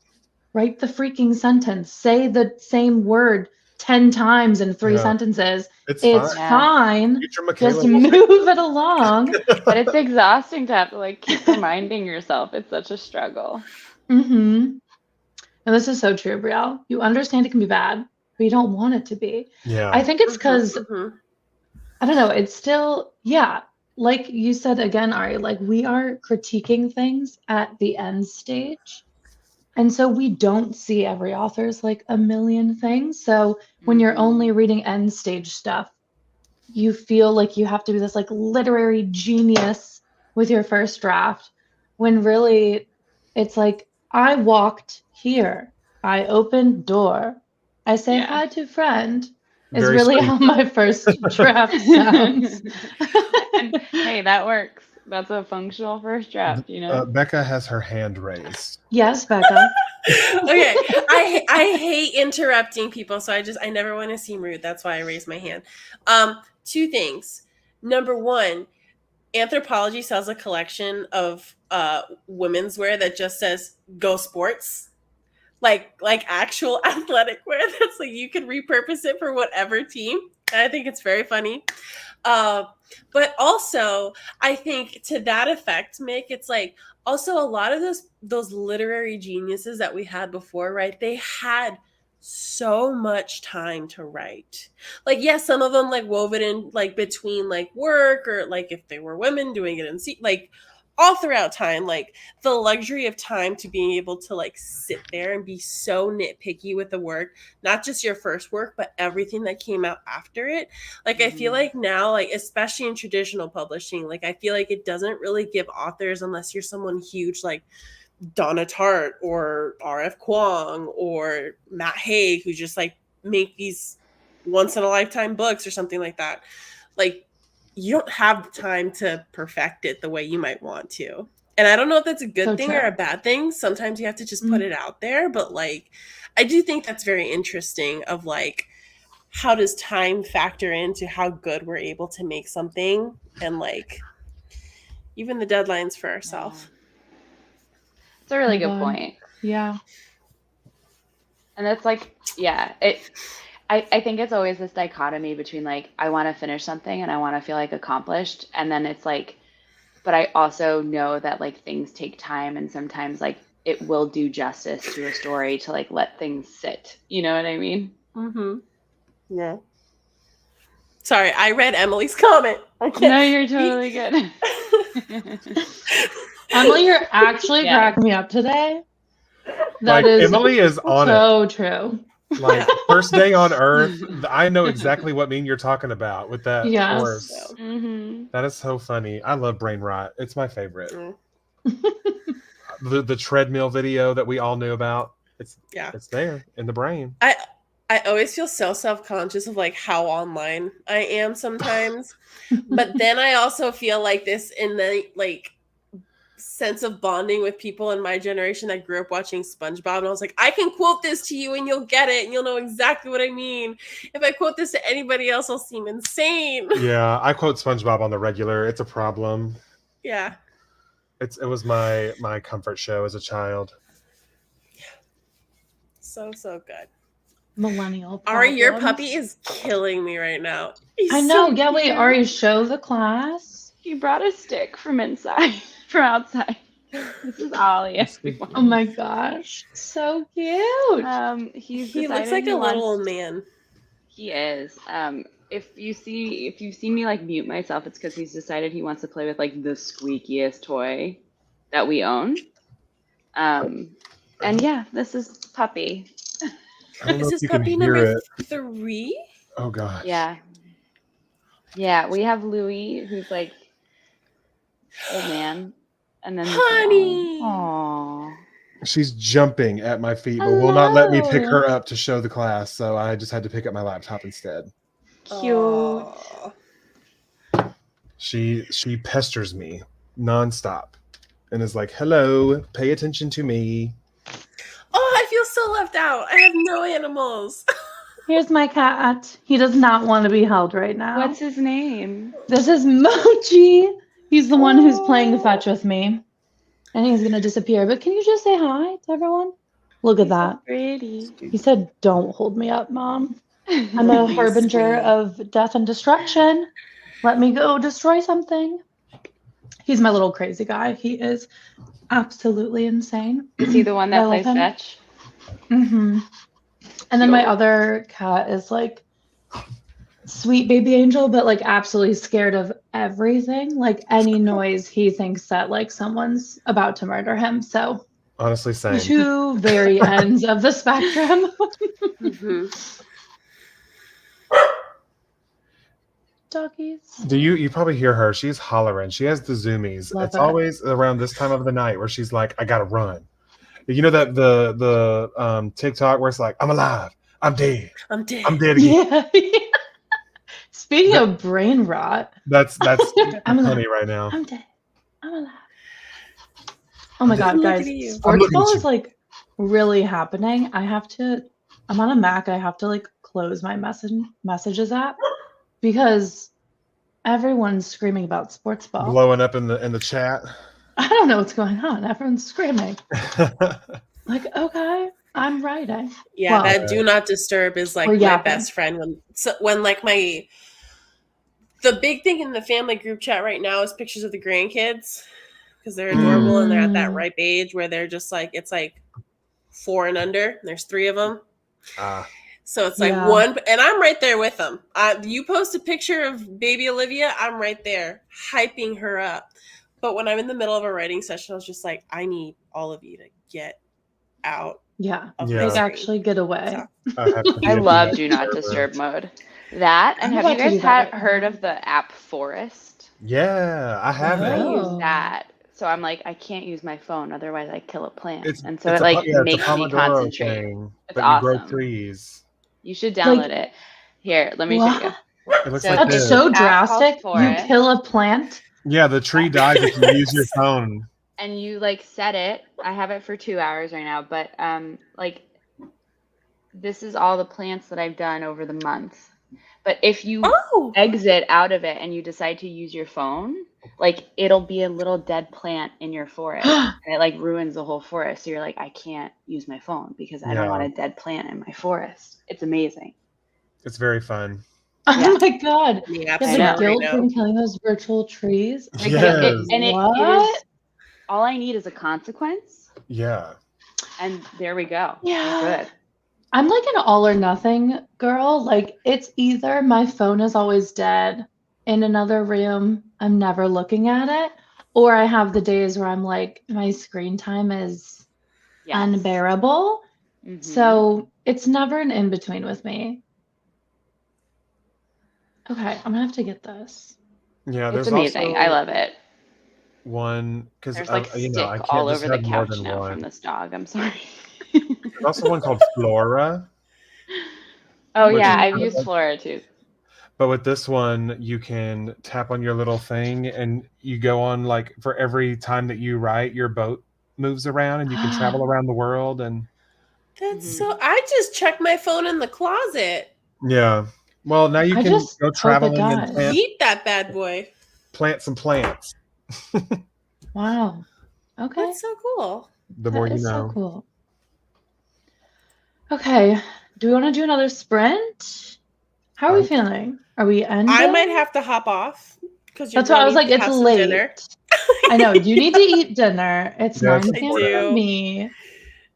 A: write the freaking sentence. Say the same word 10 times in 3
C: Yeah.
A: sentences.
C: It's
A: It's
C: fine.
B: Yeah.
A: fine.
C: Future Michaela
A: Just
C: will fix
A: move it along.
B: But it's exhausting to have to like keep reminding yourself. It's such a struggle.
A: Mm-hmm. And this is so true, Brielle. You understand it can be bad, but you don't want it to be.
C: Yeah.
A: I think it's because,
D: Mhm.
A: I don't know, it's still, yeah, like you said again, Ari, like we are critiquing things at the end stage. And so we don't see every author's like a million things. So when you're
B: Mhm.
A: only reading end stage stuff, you feel like you have to be this like literary genius with your first draft, when really it's like, I walked here, I opened door, I say
B: Yeah.
A: hi to friend, is
C: Very
A: really
C: sweet.
A: how my first draft sounds.
B: And hey, that works. That's a functional first draft, you know?
C: Becca has her hand raised.
A: Yes, Becca.
D: Okay, I hate interrupting people, so I never want to seem rude. That's why I raise my hand. Two things. Number one, Anthropologie sells a collection of women's wear that just says "Go Sports," like actual athletic wear. That's like you can repurpose it for whatever team. And I think it's very funny. But also, I think to that effect, Mick, it's like also a lot of those literary geniuses that we had before, right? They had so much time to write. Like, yes, some of them like wove it in like between like work or like if they were women doing it in like all throughout time, like the luxury of time to being able to like sit there and be so nitpicky with the work, not just your first work, but everything that came out after it. Like, I feel like now, like, especially in traditional publishing, like, I feel like it doesn't really give authors, unless you're someone huge, like Donna Tartt or R.F. Kuang or Matt Haig, who just like make these once in a lifetime books or something like that. Like, you don't have the time to perfect it the way you might want to. And I don't know if that's a good thing or a bad thing. Sometimes you have to just put it out there. But like, I do think that's very interesting of like, how does time factor into how good we're able to make something and like even the deadlines for ourselves.
B: It's a really good point.
A: Yeah.
B: And it's like, yeah, I think it's always this dichotomy between like, I want to finish something and I want to feel like accomplished. And then it's like, but I also know that like things take time and sometimes like it will do justice to a story to like let things sit. You know what I mean?
D: Mm-hmm. Yeah. Sorry, I read Emily's comment.
B: No, you're totally good.
A: Emily, you're actually cracking me up today. That
C: like,
A: is
C: Emily is on
A: so
C: it.
A: True.
C: Like first day on Earth, I know exactly what meme you're talking about with that horse.
B: Mm-hmm.
C: That is so funny. I love brain rot. It's my favorite. The treadmill video that we all knew about. It's there in the brain.
D: I always feel so self-conscious of like how online I am sometimes. But then I also feel like this in the like sense of bonding with people in my generation that grew up watching SpongeBob, and I was like, I can quote this to you and you'll get it and you'll know exactly what I mean. If I quote this to anybody else, I'll seem insane.
C: Yeah, I quote SpongeBob on the regular. It's a problem.
D: Yeah.
C: It was my comfort show as a child.
D: So good.
A: Millennial problems.
D: Ari, your puppy is killing me right now.
A: I know. Yeah, wait, Ari, show the class.
B: He brought a stick from outside. This is Ollie.
A: Oh my gosh, so cute.
B: He
D: looks like a little old man.
B: He is. If you've seen me like mute myself, it's because he's decided he wants to play with like the squeakiest toy that we own. And yeah, this is Puppy.
D: This is puppy number 3.
C: Oh gosh.
B: Yeah. We have Louie, who's like old man, and then
D: Honey.
B: Aww.
C: She's jumping at my feet, but will not let me pick her up to show the class. So I just had to pick up my laptop instead.
B: Cute.
C: She pesters me nonstop, and is like, "Hello, pay attention to me."
D: Oh, I feel so left out. I have no animals.
A: Here's my cat. He does not want to be held right now.
B: What's his name?
A: This is Mochi. He's the one who's playing fetch with me. And he's going to disappear. But can you just say hi to everyone? Look at that.
B: So pretty.
A: He said, don't hold me up, Mom. I'm a harbinger of death and destruction. Let me go destroy something. He's my little crazy guy. He is absolutely insane.
B: Is he the one that plays fetch?
A: Mm-hmm. And then my other cat is like sweet baby angel, but like absolutely scared of everything. Like any noise, he thinks that like someone's about to murder him. So
C: honestly, same.
A: Two very ends of the spectrum.
D: Mm-hmm.
A: Doggies.
C: Do you probably hear her? She's hollering. She has the zoomies.
A: Love
C: it's
A: it.
C: always around this time of the night where she's like, I gotta run. You know that the TikTok where it's like, I'm alive, I'm dead again.
A: Yeah. Speaking of brain rot,
C: that's funny right now.
A: I'm dead. I'm alive. Oh my God,
D: Look
A: guys.
D: at you.
C: I'm
A: Sports
C: looking at
A: ball
C: you.
A: is like really happening. I'm on a Mac. I have to like close my messages app because everyone's screaming about sports ball.
C: Blowing up in the chat.
A: I don't know what's going on. Everyone's screaming. Like, okay, I'm writing.
D: Yeah,
A: Well,
D: that do not disturb is like
A: We're
D: my
A: yapping.
D: best friend when like the big thing in the family group chat right now is pictures of the grandkids because they're adorable and they're at that ripe age where they're just like it's like 4 and under. And there's 3 of them. So it's like
A: Yeah.
D: one, and I'm right there with them. You post a picture of baby Olivia, I'm right there hyping her up. But when I'm in the middle of a writing session, I was just like, I need all of you to get out.
A: Yeah.
D: Of
C: Yeah.
D: my
A: Like
D: screen.
A: actually get away.
D: So-
C: I have to be
B: I
C: in
B: love
C: the
B: Do Not
C: server.
B: Disturb mode. That, and
A: I'm
B: have you
A: about to do
B: guys
A: that right
B: heard
A: now.
B: of the app Forest?
C: Yeah, I have
B: I
C: it.
A: Oh.
B: use that. So I'm like, I can't use my phone, otherwise I kill a plant. And so
C: it's
B: it like
C: it's a
B: makes me
C: Pomodoro
B: concentrate.
C: thing,
B: It's
C: but you grow
B: awesome.
C: trees.
B: You should download
A: Like-
B: it. Here, let me show you.
A: What?
C: It looks
B: So
C: like
A: That's
C: this.
A: so
B: App called
A: drastic. You
B: Forest.
A: kill a plant.
C: Yeah, the tree dies if you use your phone.
B: And you like set it. I have it for 2 hours right now, but like this is all the plants that I've done over the month. But if you
D: Oh,
B: exit out of it and you decide to use your phone, like it'll be a little dead plant in your forest and it like ruins the whole forest. So you're like, I can't use my phone because I don't
C: Yeah.
B: want a dead plant in my forest. It's amazing.
C: It's very fun.
A: Oh
B: Yeah.
A: my God.
D: the
A: You have
B: I
A: the
B: know.
D: right
A: guilt
D: now.
A: from killing those virtual trees.
B: Like,
C: Yes.
B: it
A: What?
B: is all I need is a consequence,
C: Yeah.
B: and there we go.
A: Yeah.
B: We're good.
A: I'm like an all or nothing girl. Like it's either my phone is always dead in another room, I'm never looking at it, or I have the days where I'm like my screen time is
B: Yes.
A: unbearable.
B: Mhm.
A: So it's never an in between with me. Okay, I'm gonna have to get this.
C: Yeah,
B: It's
C: there's
B: amazing.
C: also
B: I love it.
C: one because
B: There's like
C: you
B: stick
C: know I can't
B: all
C: just
B: over the
C: have more
B: couch
C: than
B: now
C: one.
B: from this dog. I'm sorry.
C: There's also one called Flora,
B: Oh
C: Which
B: yeah,
C: is
B: I've used
C: like-
B: Flora too.
C: but with this one you can tap on your little thing and you go on like for every time that you write, your boat moves around and you can travel around the world and
D: That's
B: Mhm.
D: so. I just checked my phone in the closet.
C: yeah. Well, now you
A: I
C: can
A: just
C: go
A: hope it
C: traveling and
A: does.
D: Eat that bad boy.
C: plant some plants.
A: Wow. Okay.
D: That's so cool.
C: The
A: That
C: more you
A: is
C: know.
A: so cool. Okay. Do we want to do another sprint? How are we
C: I-
A: feeling? Are we ending?
D: I might have to hop off because
A: That's why I was like, it's late.
D: Dinner.
A: I know. You need to eat dinner. It's
C: Yes,
A: 9
C: I
A: p.m.
D: do.
A: for me.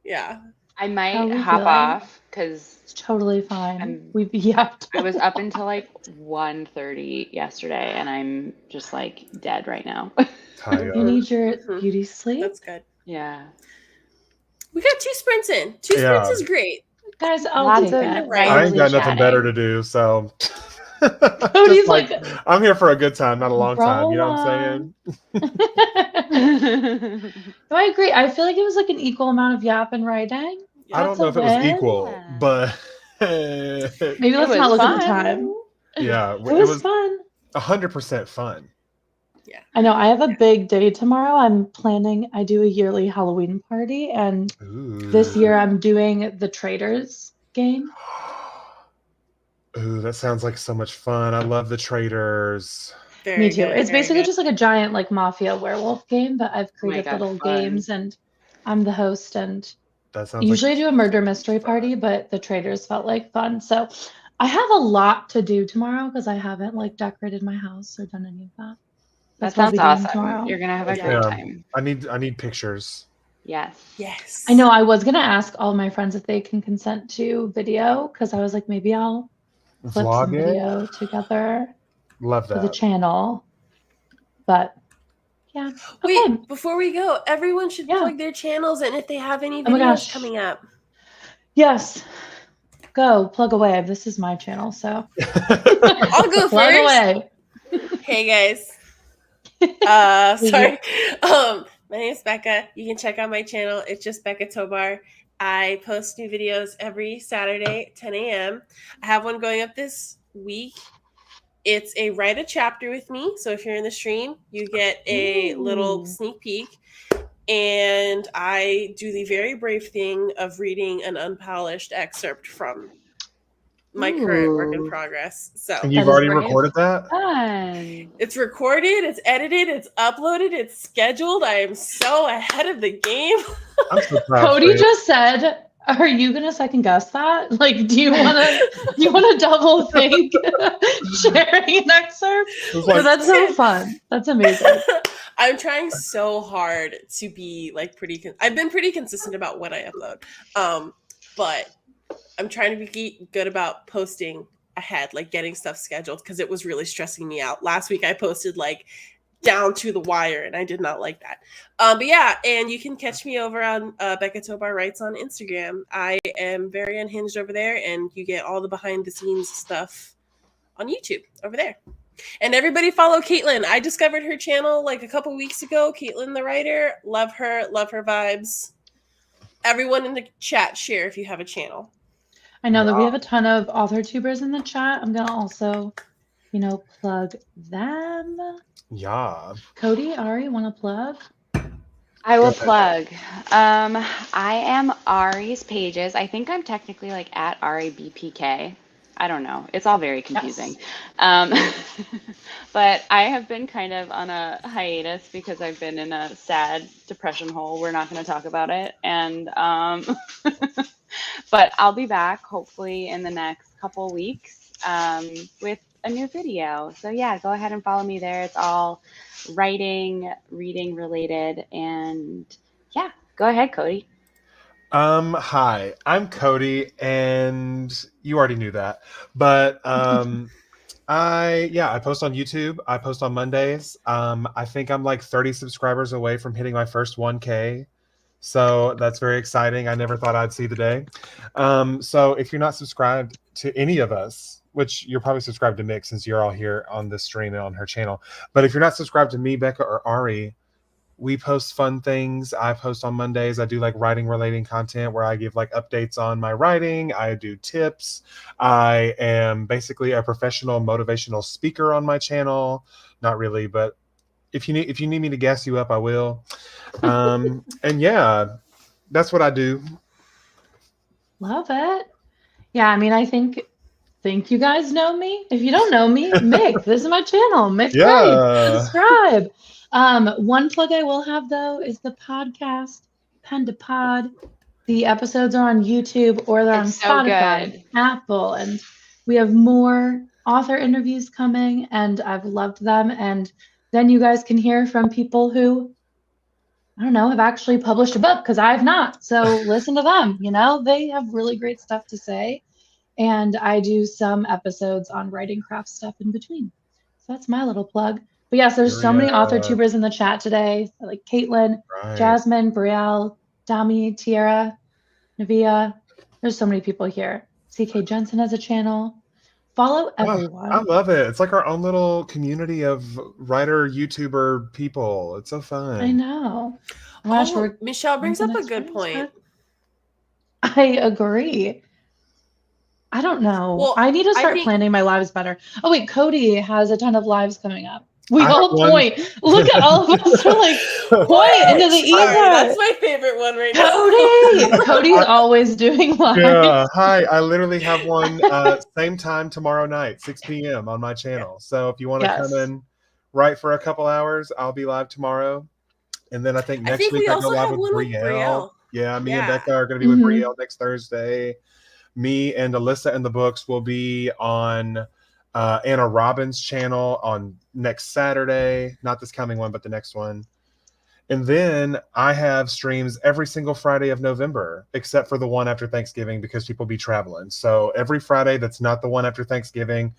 D: Yeah.
B: I
A: How
B: might
A: are we
B: hop
A: feeling?
B: off because
A: It's totally fine.
B: I'm-
A: We've yapped.
B: I was up until like 1:30 yesterday, and I'm just like dead right now.
C: Tired.
A: You need your
D: Mhm.
A: beauty sleep.
D: That's good.
B: Yeah.
D: We got 2 sprints in. 2
C: Yeah.
D: sprints is great.
A: Guys, I'll
B: Lots
A: take
B: of
A: it.
D: Right.
C: I ain't got
B: lively
C: nothing better to
B: chatting.
C: do, so
A: Cody's
C: just
A: like,
C: I'm here for a good time, not a long time. You know what I'm saying?
A: No, I agree. I feel like it was like an equal amount of yap and writing.
C: I don't
A: That's
C: know
A: a
C: if it was
A: win.
C: equal,
B: Yeah.
C: but
A: Maybe let's
B: was
A: not look at the
B: fun.
A: time.
C: yeah,
A: It was fun.
C: 100% fun.
A: I know. I have a big day tomorrow. I do a yearly Halloween party, and this
C: Ooh.
A: year I'm doing the Traders game.
C: Ooh, that sounds like so much fun. I love the traders.
D: Very
A: Me too.
D: good,
A: It's
D: very
A: basically
D: good.
A: just like a giant like mafia werewolf game, but I've
B: Oh my
A: created
B: God,
A: little
B: fun.
A: games, and I'm the host. And
C: That sounds
A: usually I
C: like
A: do a murder mystery party, but the Traders felt like fun. So I have a lot to do tomorrow because I haven't like decorated my house or done any of that.
B: That
A: That's what I'll
B: sounds
A: be doing
B: awesome.
A: tomorrow.
B: You're gonna have a
D: Yeah.
B: great
C: Yeah.
B: time.
C: I need pictures.
B: Yes.
D: Yes.
A: I know I was gonna ask all my friends if they can consent to video because I was like, maybe I'll clip some
C: Vlog it.
A: video together
C: Love
A: for the
C: that.
A: channel. But yeah.
D: Wait,
A: Okay.
D: before we go, everyone should
A: Yeah.
D: plug their channels and if they have any
A: Oh my
D: videos
A: gosh.
D: coming up.
A: Yes. Go plug away. This is my channel, so
D: I'll go
A: plug
D: first.
A: away.
D: Hey guys. Sorry. My name is Becca. You can check out my channel. It's just Becca Tobar. I post new videos every Saturday at 10 a.m. I have one going up this week. It's a write a chapter with me. So if you're in the stream, you get a little
A: Ooh.
D: sneak peek. And I do the very brave thing of reading an unpolished excerpt from my current work in
B: Ooh.
D: progress. So
C: And you've
A: That is
C: already
A: brave.
C: recorded that?
B: Fun.
D: it's recorded, it's edited, it's uploaded, it's scheduled. I am so ahead of the game.
C: I'm so proud.
A: Cody
C: for you.
A: just said, "Are you gonna second guess that? Like, do you wanna double think sharing an excerpt?"
C: It's
A: So
C: like,
A: that's so fun. That's amazing.
D: I'm trying so hard to be like I've been pretty consistent about when I upload. But I'm trying to be good about posting ahead, like getting stuff scheduled, because it was really stressing me out. Last week I posted like down to the wire, and I did not like that. But yeah, and you can catch me over on Becca Tobar Writes on Instagram. I am very unhinged over there, and you get all the behind the scenes stuff on YouTube over there. And everybody follow Caitlin. I discovered her channel like a couple weeks ago. Caitlin the writer. Love her vibes. Everyone in the chat, share if you have a channel.
A: I know that we have a ton of author tubers in the chat. I'm gonna also, plug them.
C: yeah.
A: Cody, Ari, want to plug?
B: I will
C: Go ahead.
B: plug. I am Ari's pages. I think I'm technically like at RABPK. I don't know. It's all very confusing. But I have been kind of on a hiatus because I've been in a sad depression hole. We're not going to talk about it. And but I'll be back hopefully in the next couple weeks with a new video. So yeah, go ahead and follow me there. It's all writing, reading related, and yeah, go ahead, Cody.
C: Hi, I'm Cody, and you already knew that. But I post on YouTube. I post on Mondays. I think I'm like 30 subscribers away from hitting my first 1K. So that's very exciting. I never thought I'd see the day. So if you're not subscribed to any of us, which you're probably subscribed to Mick since you're all here on this stream and on her channel. But if you're not subscribed to me, Becca, or Ari, we post fun things. I post on Mondays. I do like writing relating content where I give like updates on my writing. I do tips. I am basically a professional motivational speaker on my channel. Not really, but if you need me to gas you up, I will. And yeah, that's what I do.
A: Love it. Yeah, I mean, I think you guys know me. If you don't know me, Mick, this is my channel. Mick,
C: Yeah.
A: subscribe. One plug I will have though is the podcast, Panda Pod. The episodes are on YouTube or they're on
B: It's so
A: Spotify,
B: good.
A: Apple, and we have more author interviews coming, and I've loved them. And then you guys can hear from people who, I don't know, have actually published a book, because I have not. So listen to them. They have really great stuff to say. And I do some episodes on writing craft stuff in between. So that's my little plug. But yes, there's so many author tubers in the chat today, like Caitlin,
C: Right.
A: Jasmine, Brielle, Dami, Tiara, Navia. There's so many people here. CK Jensen has a channel. Follow everyone.
C: I love it. It's like our own little community of writer, YouTuber people. It's so fun.
A: I know. Oh my gosh,
D: Michelle brings
A: on
D: up
A: to
D: a
A: next
D: good
A: phase,
D: point.
A: but I agree. I don't know.
D: Well,
A: I need to
D: I
A: start
D: think-
A: planning my lives better. Oh wait, Cody has a ton of lives coming up. We
C: I have
A: all
C: one-
A: point. Look at all of us are like point into the
D: Sorry, that's
A: ether.
D: my favorite one right now.
A: Cody. Cody's always doing lives.
C: Yeah. Hi. I literally have one same time tomorrow night, 6 p.m. on my channel. So if you want to
A: Yes.
C: come in, write for a couple hours, I'll be live tomorrow. And then I think next week
D: we
C: I go
D: also
C: live
D: have
C: with
D: one with
C: Brielle.
D: Brielle.
C: Yeah, me and
D: Yeah.
C: Becca are going to be with
A: Mhm.
C: Brielle next Thursday. Me and Alyssa and the Books will be on Anna Robbins' channel on next Saturday. Not this coming one, but the next one. And then I have streams every single Friday of November, except for the one after Thanksgiving because people be traveling. So every Friday that's not the one after Thanksgiving,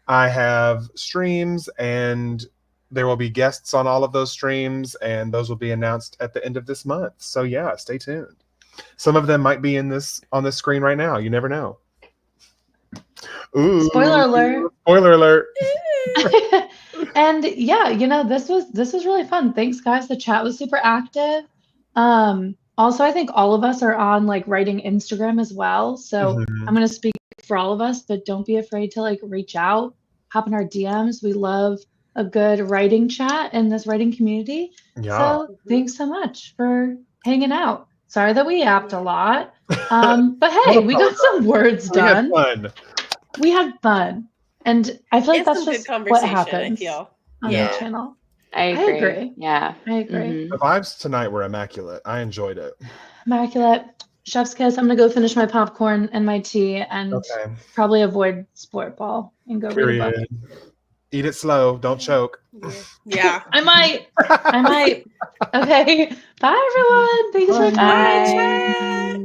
C: I have streams, and there will be guests on all of those streams, and those will be announced at the end of this month. So yeah, stay tuned. Some of them might be on this screen right now. You never know. Ooh,
A: Spoiler alert.
C: Spoiler alert.
A: And yeah, this was really fun. Thanks, guys. The chat was super active. Also, I think all of us are on like writing Instagram as well. So
C: Mhm.
A: I'm gonna speak for all of us, but don't be afraid to like reach out. hop in our DMs. We love a good writing chat in this writing community.
C: Yeah.
A: So thanks so much for hanging out. Sorry that we yapped a lot. But hey, we got some words
C: We had
A: done.
C: fun.
A: We had fun. And I feel like
D: It's
A: that's
D: some good
A: just what
D: conversation,
A: happens
D: I feel.
A: on
C: Yeah.
A: the channel.
B: I agree.
A: Yeah.
B: Yeah.
A: I agree.
B: Mhm.
C: The vibes tonight were immaculate. I enjoyed it.
A: Immaculate. Chef's kiss. I'm gonna go finish my popcorn and my tea and
C: Okay.
A: probably avoid sport ball and go read a book.
C: Period. Eat it slow. Don't choke.
D: Yeah.
A: I might. Okay. Bye everyone. Thanks for
C: Bye.
A: coming.
B: Bye.